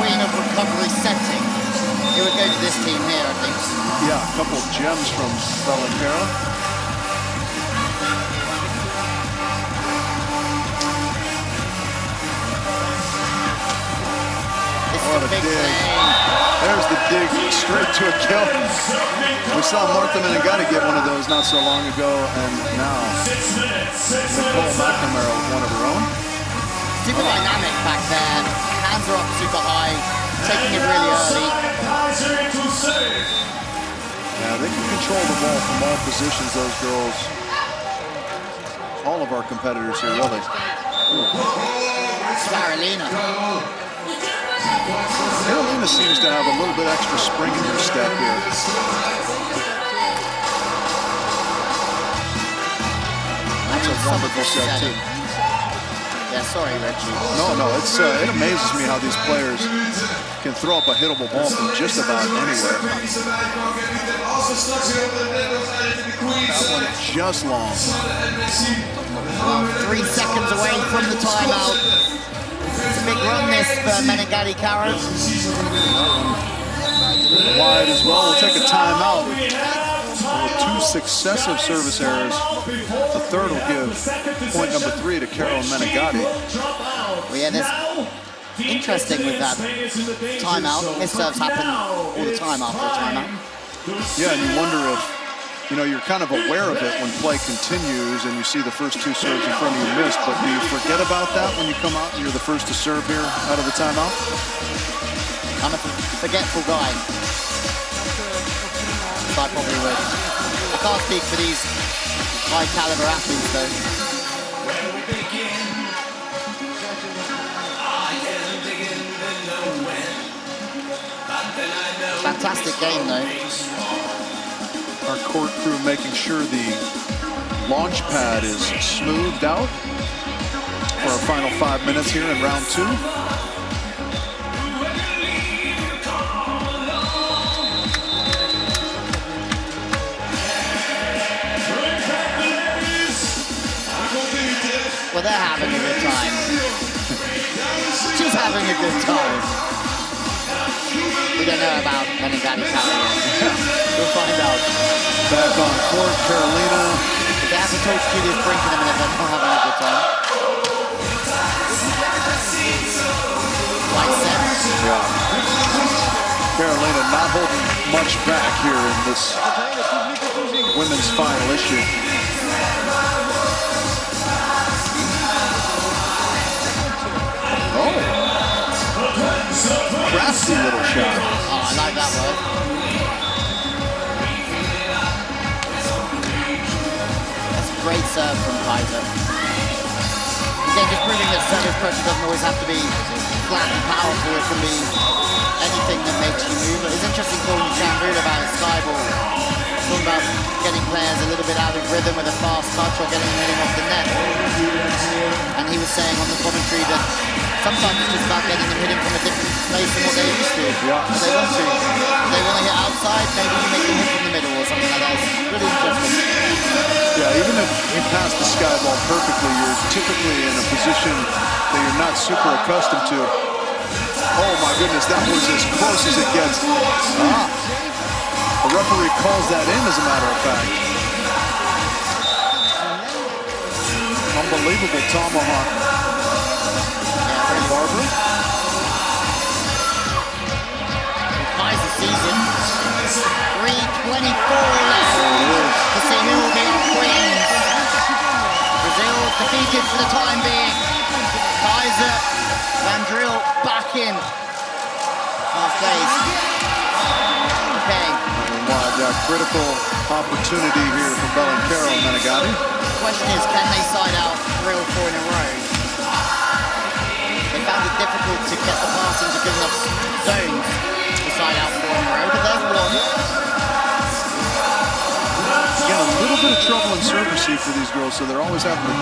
[SPEAKER 1] Queen of Recovery setting, it would go to this team here, I think.
[SPEAKER 2] Yeah, a couple of gems from Bellincaro. What a dig. There's the dig straight to a kill. We saw Marta Menegatti get one of those not so long ago, and now Nicole McNamara with one of her own.
[SPEAKER 1] Super dynamic back there. Hands are up super high, taking it really early.
[SPEAKER 2] Yeah, they can control the ball from all positions, those girls. All of our competitors here, really.
[SPEAKER 1] Carolina.
[SPEAKER 2] Carolina seems to have a little bit extra spring in her step here. That's a wonderful set, too.
[SPEAKER 1] there. Sorry, Reggie.
[SPEAKER 2] No, it's it amazes me how these players can throw up a hittable ball from just about anywhere. That one just long.
[SPEAKER 1] Well, 3 seconds away from the timeout. It's a big run this for Menegatti Caro.
[SPEAKER 2] Wide as well. We'll take a timeout. With 2 successive service errors. The third will give point number 3 to Caro Menegatti.
[SPEAKER 1] Well, yeah, there's interesting with that timeout. Misserves happen all the time after a timeout.
[SPEAKER 2] Yeah, and you wonder if, you're kind of aware of it when play continues and you see the first 2 serves in front of you missed, but do you forget about that when you come out and you're the first to serve here out of the timeout?
[SPEAKER 1] I'm a forgetful guy. So I probably would. I can't speak for these high caliber athletes though. Fantastic game though.
[SPEAKER 2] Our court crew making sure the launch pad is smoothed out for our final 5 minutes here in round 2.
[SPEAKER 1] Well, they're having a good time. She's having a good time. We don't know about Menegatti Caro yet. We'll find out.
[SPEAKER 2] Back on court, Carolina.
[SPEAKER 1] If they have to talk to Julius Brink in a minute, they're not having a good time. Like set.
[SPEAKER 2] Yeah. Carolina not holding much back here in this women's final issue. Oh. Crafty little shot.
[SPEAKER 1] Oh, I like that one. That's a great serve from Kaiser. Again, just proving that service pressure doesn't always have to be flat and powerful. It can be anything that makes you move. It's interesting calling Chambula about his sky ball. Talking about getting players a little bit out of rhythm with a fast touch or getting them hitting off the net. And he was saying on the commentary that sometimes it's just about getting them hitting from a different place than what they're used to.
[SPEAKER 2] Yeah.
[SPEAKER 1] But they want to. If they want to hit outside, maybe you make them hit from the middle or something like that. It's really interesting.
[SPEAKER 2] Yeah, even if you pass the sky ball perfectly, you're typically in a position that you're not super accustomed to. Oh my goodness, that was as close as it gets. The referee calls that in, as a matter of fact. Unbelievable tomahawk. Barber.
[SPEAKER 1] Kaiser season. 3:24 left to see who will be queens. Brazil defeated for the time being. Kaiser, Van Driel back in. Last place. Okay.
[SPEAKER 2] Yeah, critical opportunity here for Caro Menegatti.
[SPEAKER 1] The question is, can they side out 3 or 4 in a row? They found it difficult to get the pass into good enough zones to side out 4 in a row, but there's one.
[SPEAKER 2] Again, a little bit of trouble in serve receive for these girls, so they're always having to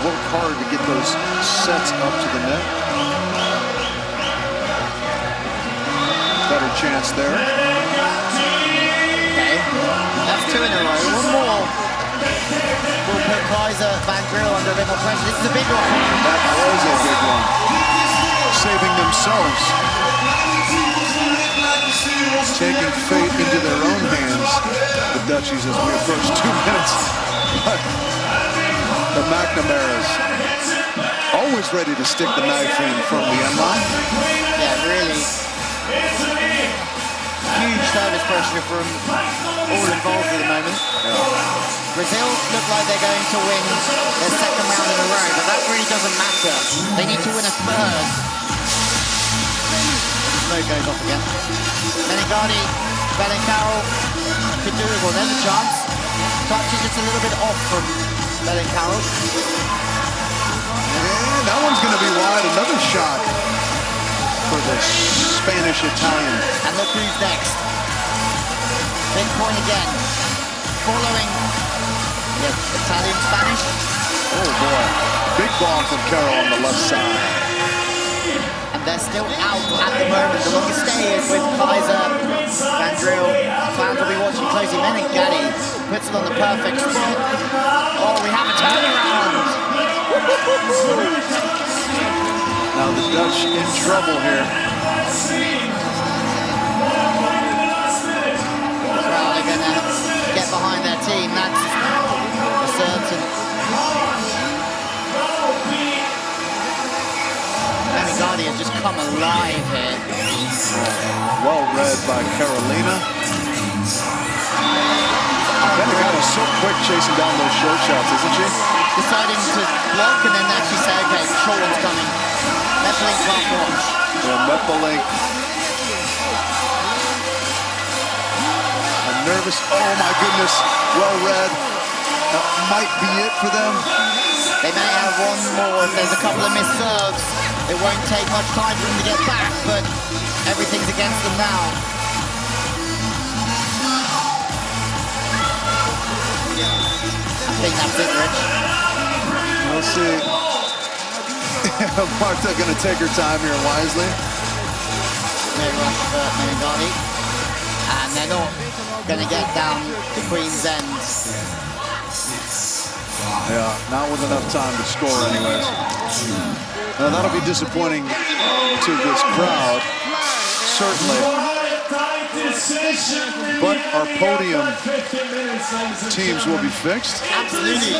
[SPEAKER 2] work hard to get those sets up to the net. Better chance there.
[SPEAKER 1] Okay, that's 2 in a row. One more will put Kaiser, Van Driel under a bit more pressure. This is a big one.
[SPEAKER 2] That was a big one. Saving themselves. Taking fate into their own hands, the Dutchies, as we approach 2 minutes. But the McNamara's always ready to stick the knife in from the end line.
[SPEAKER 1] Yeah, really. Huge service pressure from all involved at the moment. Brazil look like they're going to win their 2nd round in a row, but that really doesn't matter. They need to win a 3rd. Smoke goes off again. Menegatti, Caro could do it. Well, there's a chance. Touch is just a little bit off from Caro.
[SPEAKER 2] And that one's going to be wide. Another shot for the Spanish-Italian.
[SPEAKER 1] And look who's next. Big point again. Following the Italian-Spanish.
[SPEAKER 2] Oh, boy. Big ball from Carroll on the left side.
[SPEAKER 1] And they're still out at the moment. The longest stay is with Kaiser. Van Driel. Fans will be watching closely. Menegatti puts it on the perfect spot. Oh, we have a turnaround.
[SPEAKER 2] Now the Dutch in trouble here.
[SPEAKER 1] Well, they're going to get behind their team. That's a certain. Menegatti has just come alive here.
[SPEAKER 2] Well read by Carolina. Menegatti so quick chasing down those short shots, isn't she?
[SPEAKER 1] Deciding to block and then actually say, okay, short one's coming. Meppelink can't watch.
[SPEAKER 2] Yeah, Meppelink. A nervous, oh my goodness, well read. That might be it for them.
[SPEAKER 1] They may have one more if there's a couple of missed serves. It won't take much time for them to get back, but everything's against them now. I think that's it, Rich.
[SPEAKER 2] We'll see. Marta gonna take her time here wisely.
[SPEAKER 1] No rush for Menegatti. And they're not gonna get down to Queen's End.
[SPEAKER 2] Yeah, not with enough time to score anyways. Now that'll be disappointing to this crowd, certainly. But our podium teams will be fixed.
[SPEAKER 1] Absolutely,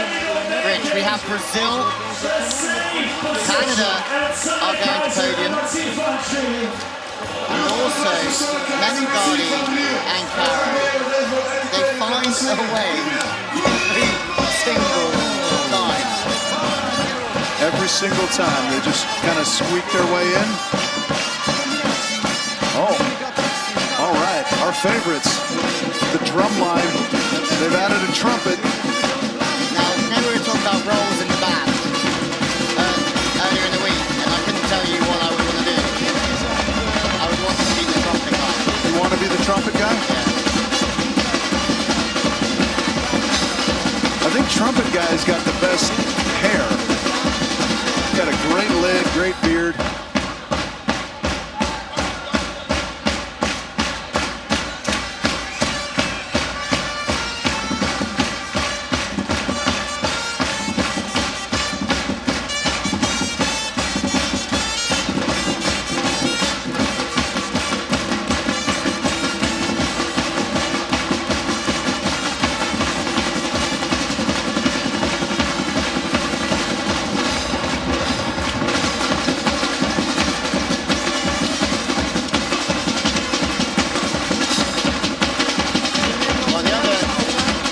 [SPEAKER 1] Rich. We have Brazil, Canada are going to podium. And also, Menegatti and Caro, they find a way every single time.
[SPEAKER 2] Every single time, they just kind of squeak their way in. Oh, all right, our favorites, the drum line. They've added a trumpet.
[SPEAKER 1] Now, we were talking about roles in the band earlier in the week, and I couldn't tell you what I would want to do. I would want to be the trumpet guy.
[SPEAKER 2] You want to be the trumpet guy?
[SPEAKER 1] Yeah.
[SPEAKER 2] I think trumpet guy's got the best hair. Got a great lid, great beard.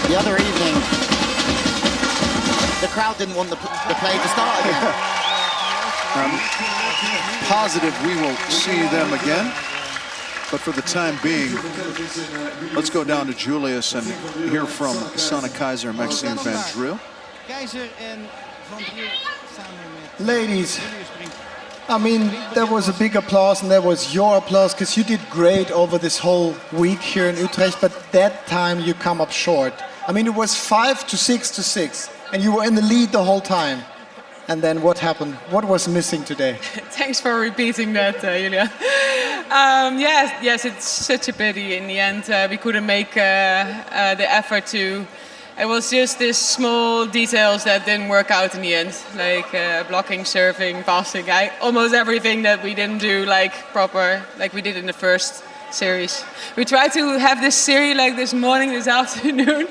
[SPEAKER 1] The other evening, the crowd didn't want the play to start again.
[SPEAKER 2] I'm positive we will see them again, but for the time being, let's go down to Julius and hear from Sanne Keizer and Maxime Van Driel.
[SPEAKER 4] Ladies, I mean, there was a big applause and there was your applause because you did great over this whole week here in Utrecht, but that time you come up short. I mean, it was 5 to 6 to 6 and you were in the lead the whole time. And then what happened? What was missing today?
[SPEAKER 6] Thanks for repeating that, Julia. Yes, it's such a pity in the end. We couldn't make the effort to. It was just these small details that didn't work out in the end, like blocking, serving, passing. Almost everything that we didn't do like proper, like we did in the first series. We tried to have this series like this morning, this afternoon,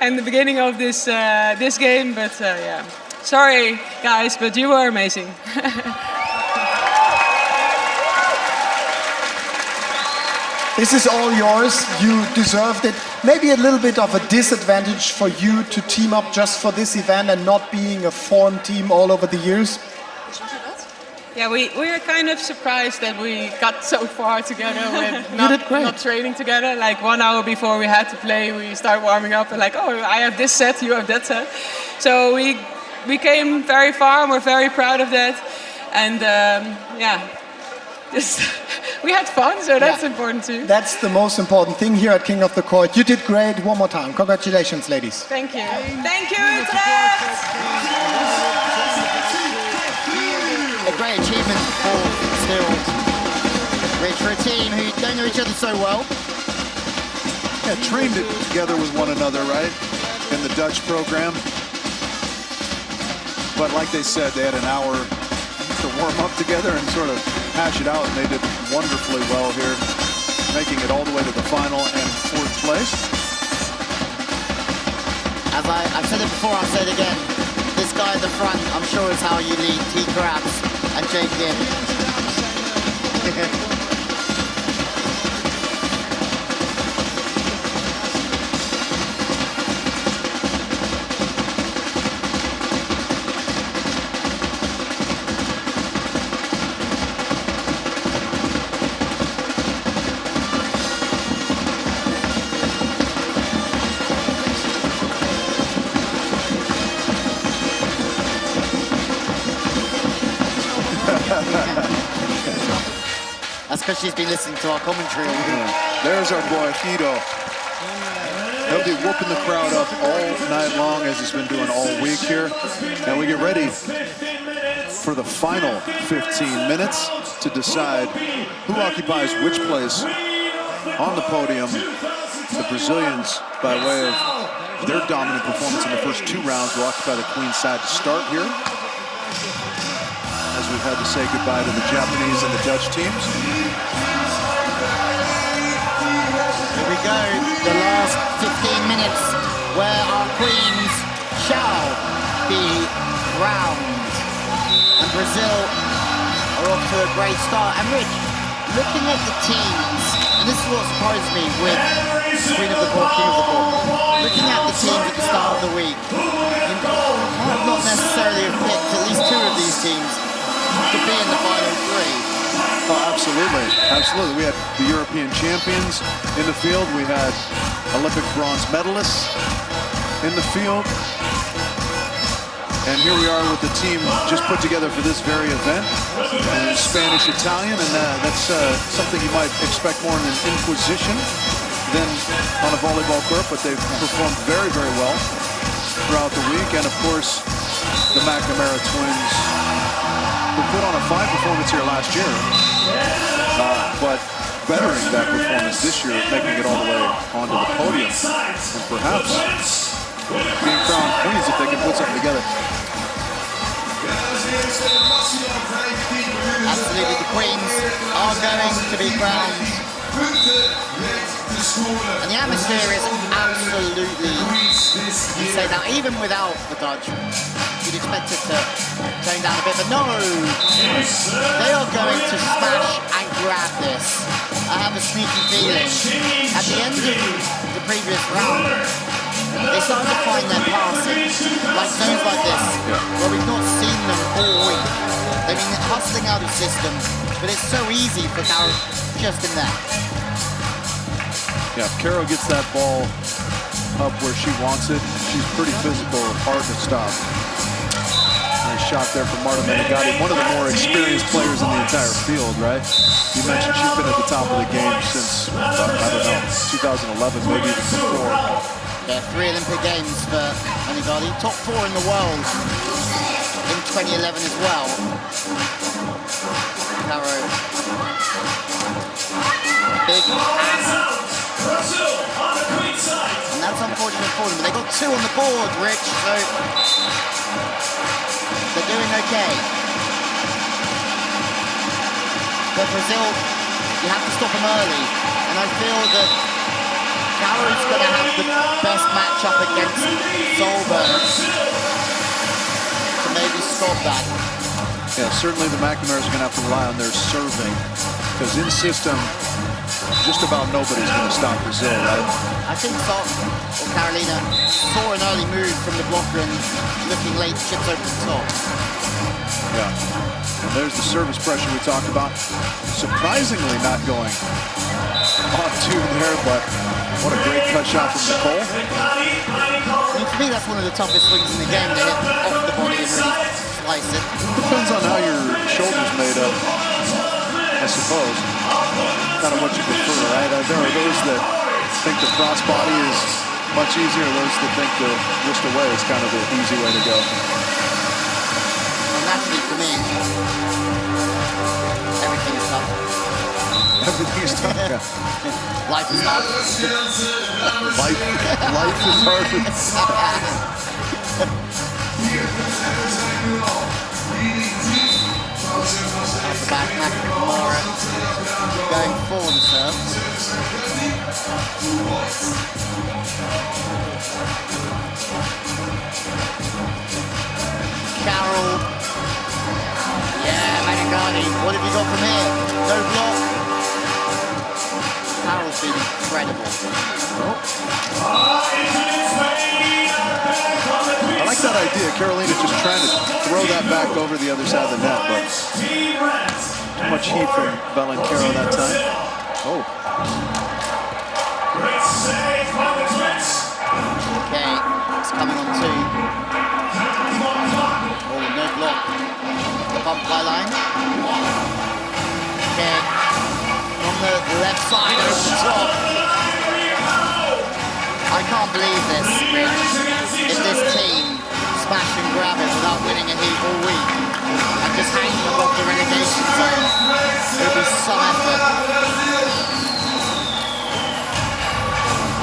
[SPEAKER 6] and the beginning of this this game. But yeah, sorry guys, but you were amazing.
[SPEAKER 4] This is all yours. You deserved it. Maybe a little bit of a disadvantage for you to team up just for this event and not being a formed team all over the years.
[SPEAKER 6] Yeah, we were kind of surprised that we got so far together with not training together. Like 1 hour before we had to play, we started warming up and like, oh, I have this set, you have that set. So we came very far and we're very proud of that. And yeah, just we had fun, so that's important too.
[SPEAKER 4] That's the most important thing here at King of the Court. You did great. One more time. Congratulations, ladies.
[SPEAKER 6] Thank you. Thank you, Utrecht!
[SPEAKER 1] great achievement for still Rich, for a team who don't know each other so well.
[SPEAKER 2] Yeah, trained it together with one another, right? In the Dutch program. But like they said, they had an hour to warm up together and sort of hash it out, and they did wonderfully well here, making it all the way to the final and 4th place.
[SPEAKER 1] As I've said it before, I'll say it again. This guy at the front, I'm sure is how you lead T. Krabs and Jake Ginn. That's because she's been listening to our commentary all week.
[SPEAKER 2] There's our boy, Hito. He'll be whooping the crowd up all night long, as he's been doing all week here. And we get ready for the final 15 minutes to decide who occupies which place on the podium. The Brazilians, by way of their dominant performance in the first 2 rounds, will occupy the queen side to start here, as we've had to say goodbye to the Japanese and the Dutch teams.
[SPEAKER 1] Here we go, the last 15 minutes where our queens shall be crowned. And Brazil are off to a great start. And Rich, looking at the teams, and this is what surprised me with Queen of the Court, King of the Court. Looking at the teams at the start of the week, you might not necessarily have picked at least 2 of these teams to be in the final 3.
[SPEAKER 2] Oh, absolutely. Absolutely. We had the European champions in the field. We had Olympic bronze medalists in the field. And here we are with the team just put together for this very event. Spanish-Italian, and that's something you might expect more in an inquisition than on a volleyball court, but they've performed very, very well throughout the week. And of course, the McNamara twins, who put on a fine performance here last year, but bettering that performance this year, making it all the way onto the podium, and perhaps being crowned queens if they can put something together.
[SPEAKER 1] Absolutely, the queens are going to be crowned. And the atmosphere is absolutely insane. Now, even without the Dutch, you'd expect it to tone down a bit, but no! They are going to smash and grab this. I have a sneaky feeling. At the end of the previous round, they started to find their passing, like zones like this, where we've not seen them all week. They've been hustling out of system, but it's so easy for Caro just in there.
[SPEAKER 2] Yeah, if Caro gets that ball up where she wants it, she's pretty physical, hard to stop. Nice shot there from Marta Menegatti, one of the more experienced players in the entire field, right? You mentioned she's been at the top of the game since, I don't know, 2011, maybe even before.
[SPEAKER 1] Yeah, 3 Olympic Games for Menegatti. Top 4 in the world in 2011 as well. Caro. Big hammer. And that's unfortunate for them. But they got 2 on the board, Rich, so they're doing okay. But Brazil, you have to stop them early. And I feel that Caro's going to have the best matchup against Solberg to maybe stop that.
[SPEAKER 2] Yeah, certainly the McNamara's are going to have to rely on their serving, because in system, just about nobody's going to stop Brazil, right?
[SPEAKER 1] I think Sol or Carolina saw an early move from the blocker and looking late, chips over the top.
[SPEAKER 2] Yeah. And there's the service pressure we talked about. Surprisingly not going on 2 there, but what a great cut shot from Nicole.
[SPEAKER 1] I mean, for me, that's one of the toughest swings in the game, to hit off the body and really slice it.
[SPEAKER 2] Depends on how your shoulder's made up, I suppose. Kind of what you prefer, right? There are those that think the crossbody is much easier, those that think the wrist away is kind of the easy way to go.
[SPEAKER 1] Well, naturally, for me,
[SPEAKER 2] everything is tough. Yeah.
[SPEAKER 1] Life is hard.
[SPEAKER 2] Life is hard.
[SPEAKER 1] At the back, Nakamura going for the serve. Carroll. Yeah, Menegani. What have you got from here? No block. Carroll's been incredible.
[SPEAKER 2] I like that idea. Carolina just trying to throw that back over the other side of the net, but too much heat from Belancaro that time. Oh.
[SPEAKER 1] Okay, it's coming on two. Oh, no block. The bump by line. Okay, on the left side over the top. I can't believe this, Rich. If this team smash and grab it without winning a heat all week and just hanging above the relegation zone, it would be some effort.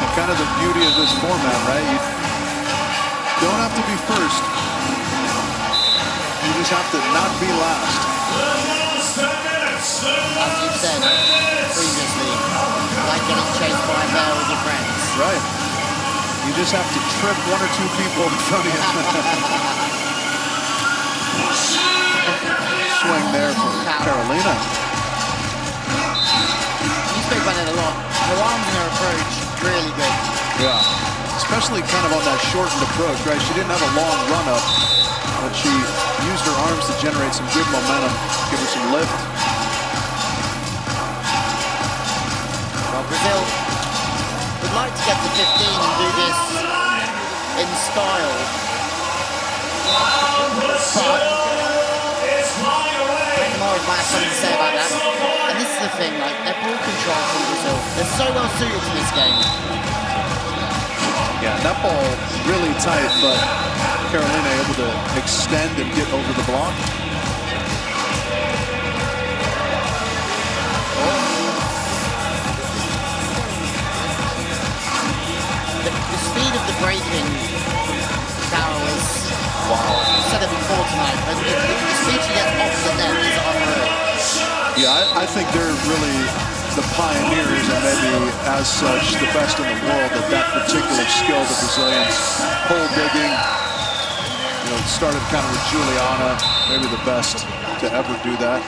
[SPEAKER 2] And kind of the beauty of this format, right? You don't have to be first. You just have to not be last.
[SPEAKER 1] As you've said previously, like getting chased by a bear with your friends.
[SPEAKER 2] Right. You just have to trip one or two people in front of you. Swing there from Carolina.
[SPEAKER 1] You speak about it a lot. Her arms and her approach, really good.
[SPEAKER 2] Yeah. Especially kind of on that shortened approach, right? She didn't have a long run-up, but she used her arms to generate some good momentum, give her some lift.
[SPEAKER 1] Well, Brazil would like to get to 15 and do this in style. But Nakamura might have something to say about that. And this is the thing, like, their ball control from Brazil, they're so well suited to this game.
[SPEAKER 2] Yeah, that ball really tight, but Carolina able to extend and get over the block.
[SPEAKER 1] The speed of the breaking, Carol, is, I've said it before tonight, but the speed she gets off the net is unreal.
[SPEAKER 2] Yeah, I think they're really the pioneers and maybe as such the best in the world at that particular skill, the Brazilians. Hole digging, you know, it started kind of with Juliana, maybe the best to ever do that.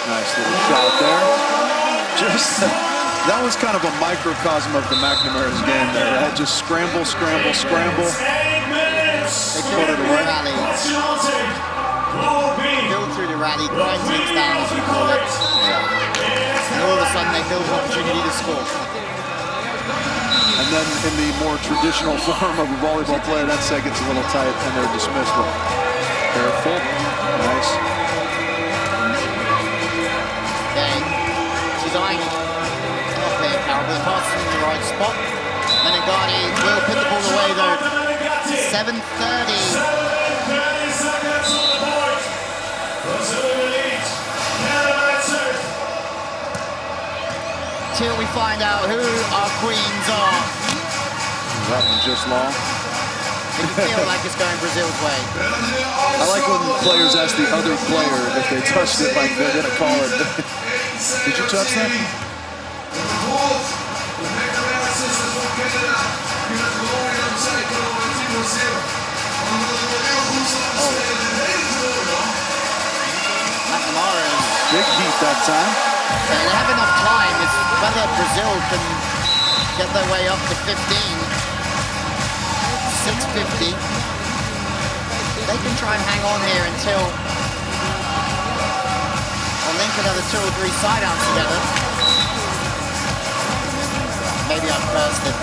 [SPEAKER 2] Nice little shot there. Just that was kind of a microcosm of the McNamara's game there, right? Just scramble, scramble, scramble.
[SPEAKER 1] They build through the rally. Build through the rally, grind teams down, as you call it. And all of a sudden they build an opportunity to score.
[SPEAKER 2] And then in the more traditional form of a volleyball player, that set gets a little tight and they're dismissed. Careful. Nice.
[SPEAKER 1] Okay. She's eyeing Carol, but the pass is in the right spot. Menegani will put the ball away though. 7:30. Till we find out who our queens are.
[SPEAKER 2] That one just long.
[SPEAKER 1] If you feel like it's going Brazil's way.
[SPEAKER 2] I like when players ask the other player if they touched it, like they're gonna call it. Did you touch that? Big heat that time.
[SPEAKER 1] They have enough time. It's whether Brazil can get their way up to 15. 6:50. They can try and hang on here until or link another 2 or 3 side-outs together. Maybe I've cursed it.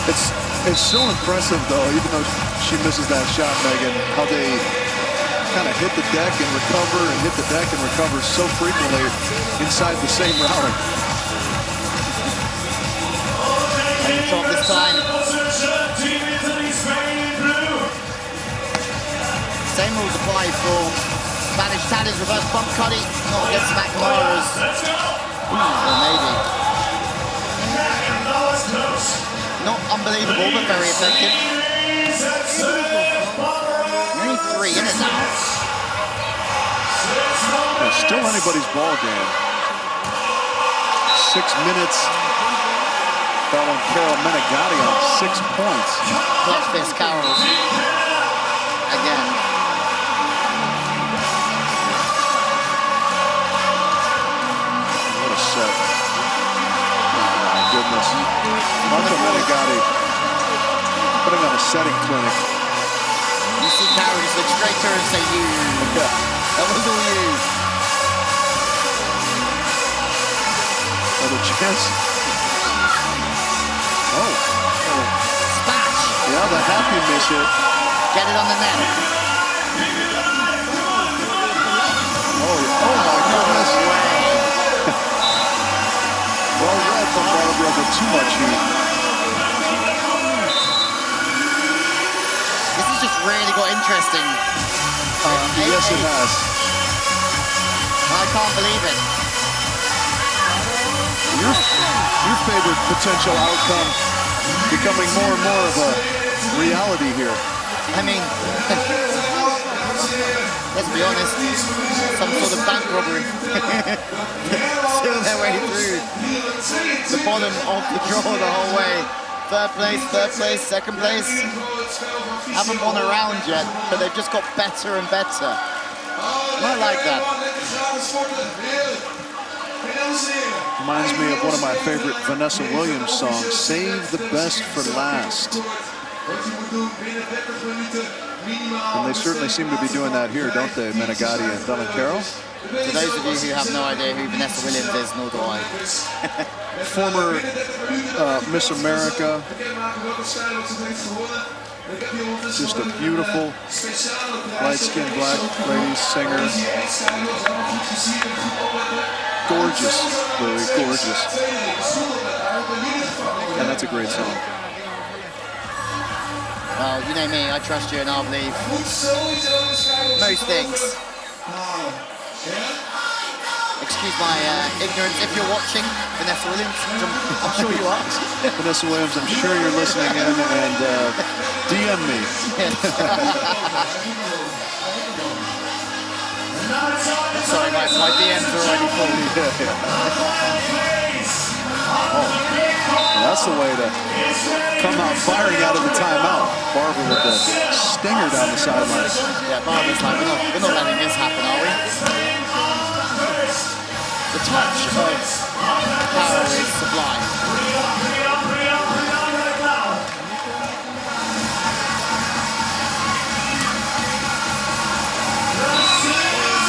[SPEAKER 2] It's so impressive though, even though she misses that shot, Megan, how they kind of hit the deck and recover and hit the deck and recover so frequently inside the same routing.
[SPEAKER 1] At the top, this rules apply for Spanish Talons. Reverse bump cuddy, not against McNamara's. Or maybe. Not unbelievable, but very effective. Only 3 in it now.
[SPEAKER 2] It's still anybody's ball game. 6 minutes. Bell and Carol Menegatti on 6 points.
[SPEAKER 1] Clutch fist Carroll. Again.
[SPEAKER 2] What a set. Oh my goodness. Marco Menegatti putting on a setting clinic.
[SPEAKER 1] You see Carroll just look straight to her and say, you.
[SPEAKER 2] Yeah.
[SPEAKER 1] That was all you.
[SPEAKER 2] Another chance. Oh.
[SPEAKER 1] Spatch.
[SPEAKER 2] Yeah, the happy miss hit.
[SPEAKER 1] Get it on the net.
[SPEAKER 2] Oh my goodness. Well read from Barbara, but too much heat.
[SPEAKER 1] This has just really got interesting.
[SPEAKER 2] Yes, it has.
[SPEAKER 1] I can't believe it.
[SPEAKER 2] Your favorite potential outcome becoming more and more of a reality here.
[SPEAKER 1] I mean, let's be honest, some sort of bank robbery. Still their way through the bottom of the draw the whole way. Third place, second place. Haven't won a round yet, but they've just got better and better. I like that.
[SPEAKER 2] Reminds me of one of my favorite Vanessa Williams songs, Save the Best for Last. And they certainly seem to be doing that here, don't they, Menegatti and Bell and Carroll?
[SPEAKER 1] To those of you who have no idea who Vanessa Williams is, nor do I.
[SPEAKER 2] Former Miss America. Just a beautiful, light-skinned black lady singer. Gorgeous, Louis, gorgeous. And that's a great song.
[SPEAKER 1] Well, you know me, I trust you and I'll believe most things. Excuse my ignorance if you're watching, Vanessa Williams, I'm sure you are.
[SPEAKER 2] Vanessa Williams, I'm sure you're listening in, and DM me.
[SPEAKER 1] Sorry, my DMs are already full.
[SPEAKER 2] Oh, that's the way to come out firing out of the timeout. Barbara with the stinger down the sideline.
[SPEAKER 1] Yeah, Barbara's like, we're not letting this happen, are we? The touch of Carroll is sublime.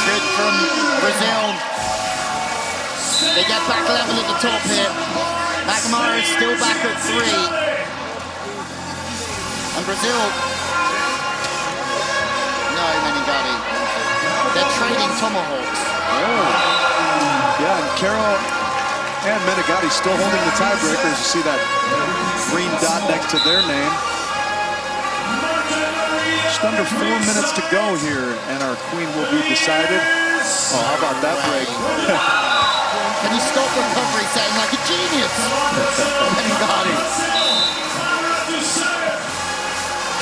[SPEAKER 1] Good from Brazil. They get back level at the top here. McNamara is still back at 3. And Brazil, no, Menegatti. They're trading tomahawks.
[SPEAKER 2] Oh. Yeah, and Carroll and Menegatti still holding the tiebreakers. You see that green dot next to their name. Just under 4 minutes to go here, and our queen will be decided. Oh, how about that break?
[SPEAKER 1] Can you stop recovery setting like a genius? Menegatti.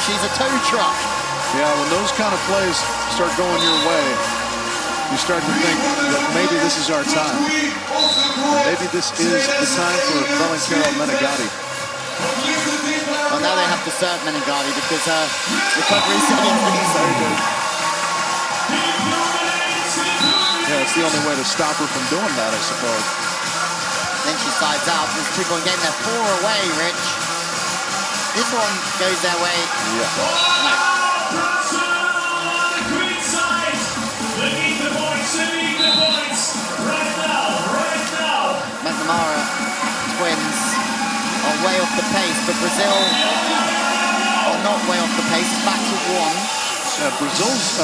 [SPEAKER 1] She's a tow truck.
[SPEAKER 2] Yeah, when those kind of plays start going your way, you start to think that maybe this is our time. Maybe this is the time for Bell and Carroll Menegatti.
[SPEAKER 1] Well, now they have to serve Menegatti because recovery setting is so good.
[SPEAKER 2] Yeah, it's the only way to stop her from doing that, I suppose.
[SPEAKER 1] Then she sides out. There's 2 point game. They're 4 away, Rich. This one goes their way.
[SPEAKER 2] Yeah.
[SPEAKER 1] No. McNamara twins are way off the pace, but Brazil are not way off the pace. It's back to 1.
[SPEAKER 2] Brazil's,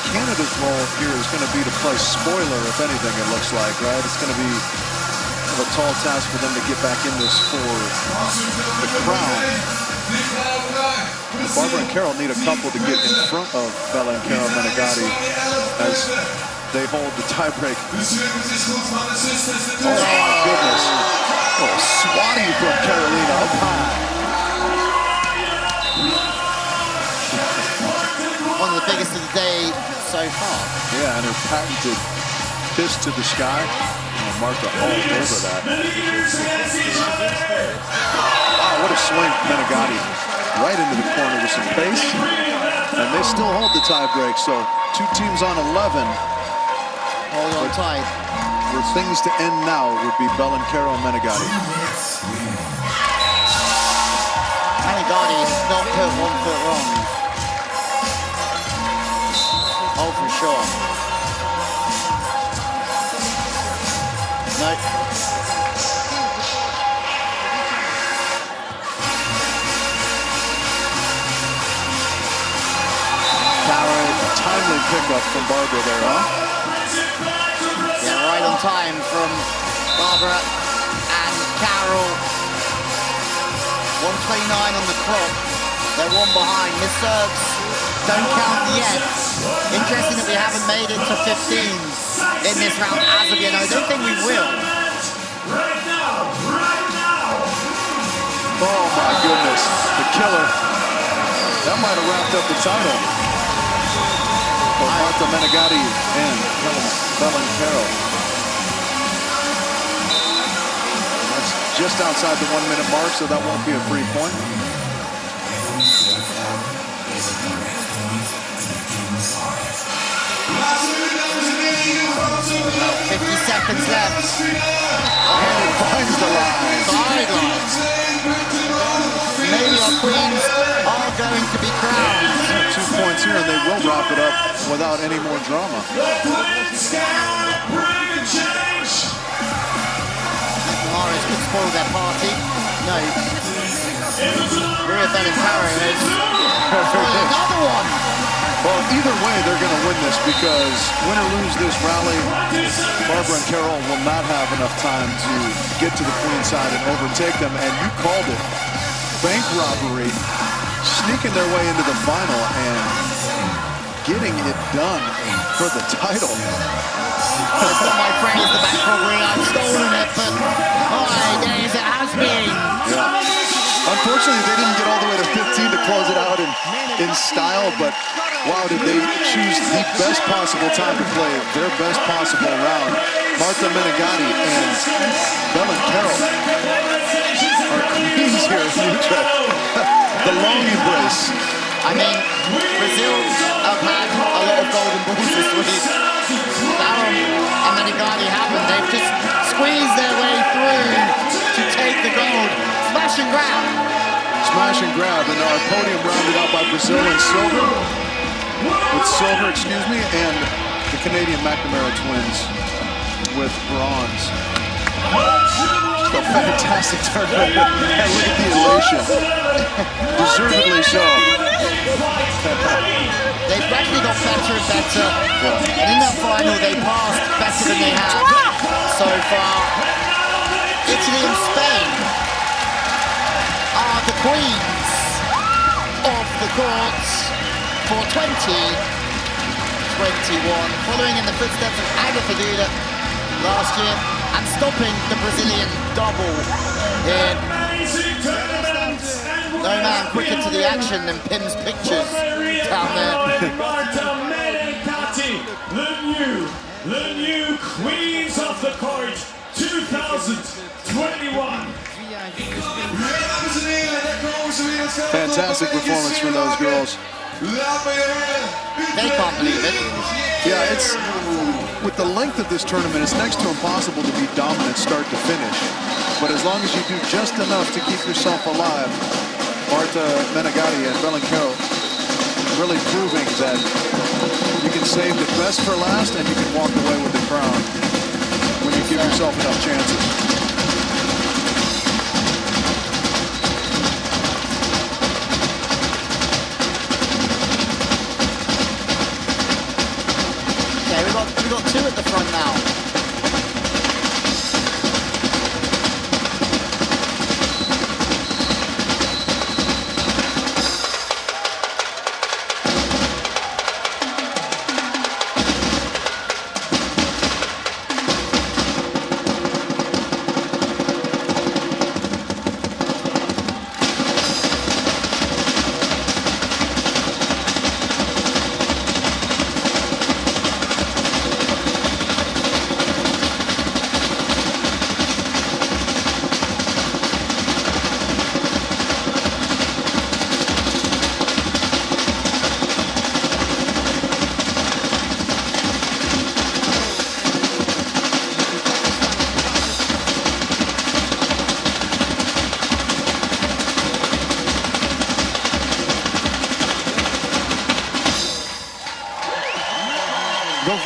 [SPEAKER 2] Canada's role here is going to be to play spoiler, if anything, it looks like, right? It's going to be a tall task for them to get back in this for the crown. Barbara and Carol need a couple to get in front of Bella and Carol Menegatti as they hold the tiebreak. Oh, my goodness. Oh, swatting from Carolina up high.
[SPEAKER 1] One of the biggest of the day so far.
[SPEAKER 2] Yeah, and her patented fist to the sky. Oh, Martha all over that. Wow, what a swing from Menegatti. Right into the corner with some pace. And they still hold the tiebreak, so two teams on 11.
[SPEAKER 1] Hold on tight.
[SPEAKER 2] For things to end now would be Bella and Carol Menegatti.
[SPEAKER 1] Menegatti has not put 1 foot wrong. Oh, for sure. No.
[SPEAKER 2] Timely pickup from Barbara there, huh?
[SPEAKER 1] Yeah, right on time from Barbara and Carol. 1:29 on the clock. They're one behind. Miss serves don't count yet. Interesting that we haven't made it to 15 in this round as of yet. I don't think we will.
[SPEAKER 2] Oh my goodness, the killer. That might have wrapped up the title. For Martha Menegatti and Bella and Carol. That's just outside the 1 minute mark, so that won't be a free point.
[SPEAKER 1] 50 seconds left.
[SPEAKER 2] And it finds the line.
[SPEAKER 1] Sideline. Maybe our queens are going to be crowned.
[SPEAKER 2] 2 points here, and they will wrap it up without any more drama.
[SPEAKER 1] Morris could spoil their party. No. Maria Bellantaro has spoiled another one.
[SPEAKER 2] Well, either way, they're going to win this because win or lose this rally, Barbara and Carol will not have enough time to get to the queen side and overtake them. And you called it bank robbery, sneaking their way into the final and getting it done for the title.
[SPEAKER 1] That's not my phrase, the bank robbery. I've stolen it, but my days it has been.
[SPEAKER 2] Yeah. Unfortunately, they didn't get all the way to 15 to close it out in style, but wow, did they choose the best possible time to play their best possible round. Martha Menegatti and Bella and Carol are queens here in Utrecht. The long embrace.
[SPEAKER 1] I mean, Brazil have had a lot of golden balls this week. Carol and Menegatti haven't. They've just squeezed their way through to take the gold. Smash and grab.
[SPEAKER 2] Smash and grab, and our podium rounded out by Brazil in silver. With silver, and the Canadian McNamara twins with bronze. A fantastic tournament. And look at the elation. Deservedly so.
[SPEAKER 1] They've gradually got better and better. And in that final, they passed better than they have so far. Italy and Spain are the queens of the courts for 2021, following in the footsteps of Agatha Duda last year and stopping the Brazilian double here. No man quicker to the action than Pim's pictures down there.
[SPEAKER 3] The new Queens of the Court 2021.
[SPEAKER 2] Fantastic performance from those girls.
[SPEAKER 1] They can't believe it.
[SPEAKER 2] Yeah, it's with the length of this tournament, it's next to impossible to be dominant start to finish. But as long as you do just enough to keep yourself alive, Martha Menegatti and Bella and Carol really proving that you can save the best for last and you can walk away with the crown when you give yourself enough chances.
[SPEAKER 1] We've got two at the front now.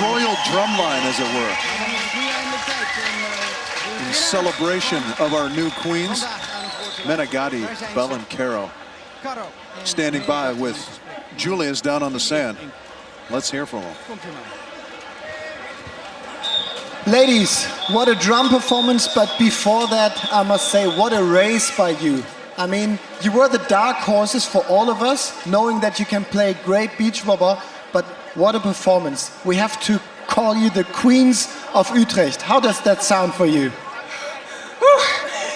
[SPEAKER 2] royal drumline, as it were, in celebration of our new queens. Menegatti, Belancaro, standing by with Julius down on the sand. Let's hear from them.
[SPEAKER 4] Ladies, what a drum performance, but before that, I must say, what a race by you. I mean, you were the dark horses for all of us, knowing that you can play great beach wobber, but what a performance. We have to call you the Queens of Utrecht. How does that sound for you?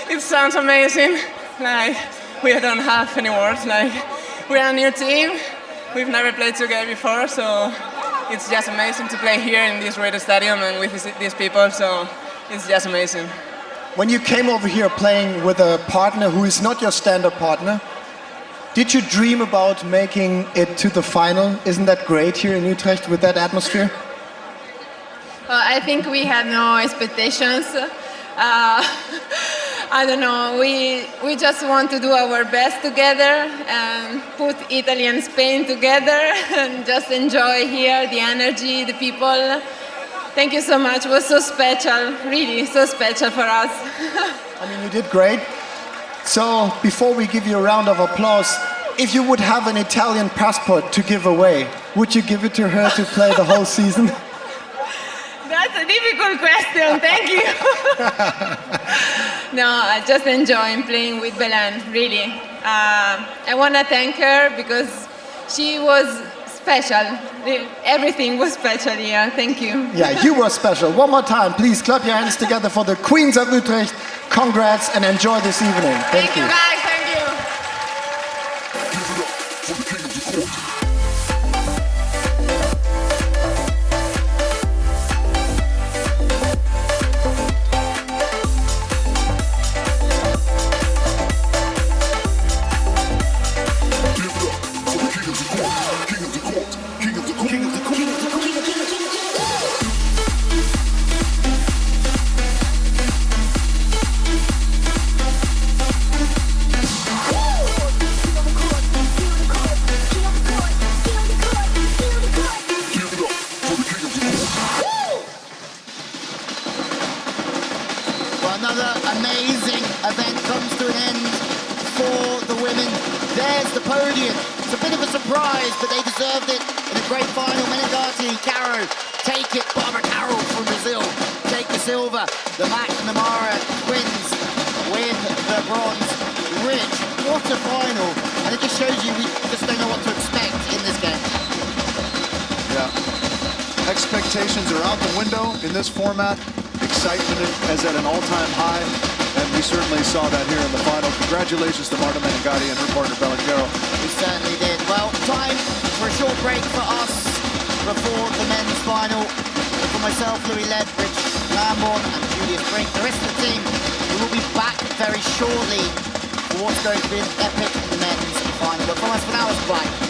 [SPEAKER 6] It sounds amazing. Like, we don't have any words. Like, we're a new team. We've never played together before, so it's just amazing to play here in this great stadium and with these people, so it's just amazing.
[SPEAKER 4] When you came over here playing with a partner who is not your standard partner, did you dream about making it to the final? Isn't that great here in Utrecht with that atmosphere?
[SPEAKER 5] I think we had no expectations. I don't know, we just want to do our best together and put Italy and Spain together and just enjoy here, the energy, the people. Thank you so much, it was so special, really so special for us.
[SPEAKER 4] I mean, you did great. So, before we give you a round of applause, if you would have an Italian passport to give away, would you give it to her to play the whole season?
[SPEAKER 5] That's a difficult question, thank you. No, I just enjoy playing with Belen, really. I want to thank her because she was special. Everything was special here, thank you.
[SPEAKER 4] Yeah, you were special. One more time, please clap your hands together for the Queens of Utrecht. Congrats and enjoy this evening.
[SPEAKER 5] Thank you guys, thank you.
[SPEAKER 1] Another amazing event comes to an end for the women. There's the podium. It's a bit of a surprise, but they deserved it in a great final. Menegatti, Caro, take it. Barbara Carroll from Brazil, take the silver. The McNamara twins with the bronze. Rich, what a final. And it just shows you we just don't know what to expect in this game.
[SPEAKER 2] Yeah. Expectations are out the window in this format. Excitement is at an all-time high, and we certainly saw that here in the final. Congratulations to Marta Menegatti and her partner Belancaro.
[SPEAKER 1] We certainly did. Well, time for a short break for us before the men's final. For myself, Louis Led, Rich Lamborn and Julius Brink, the rest of the team, we will be back very shortly for what's going to be an epic men's final. But from us for now, it's bye.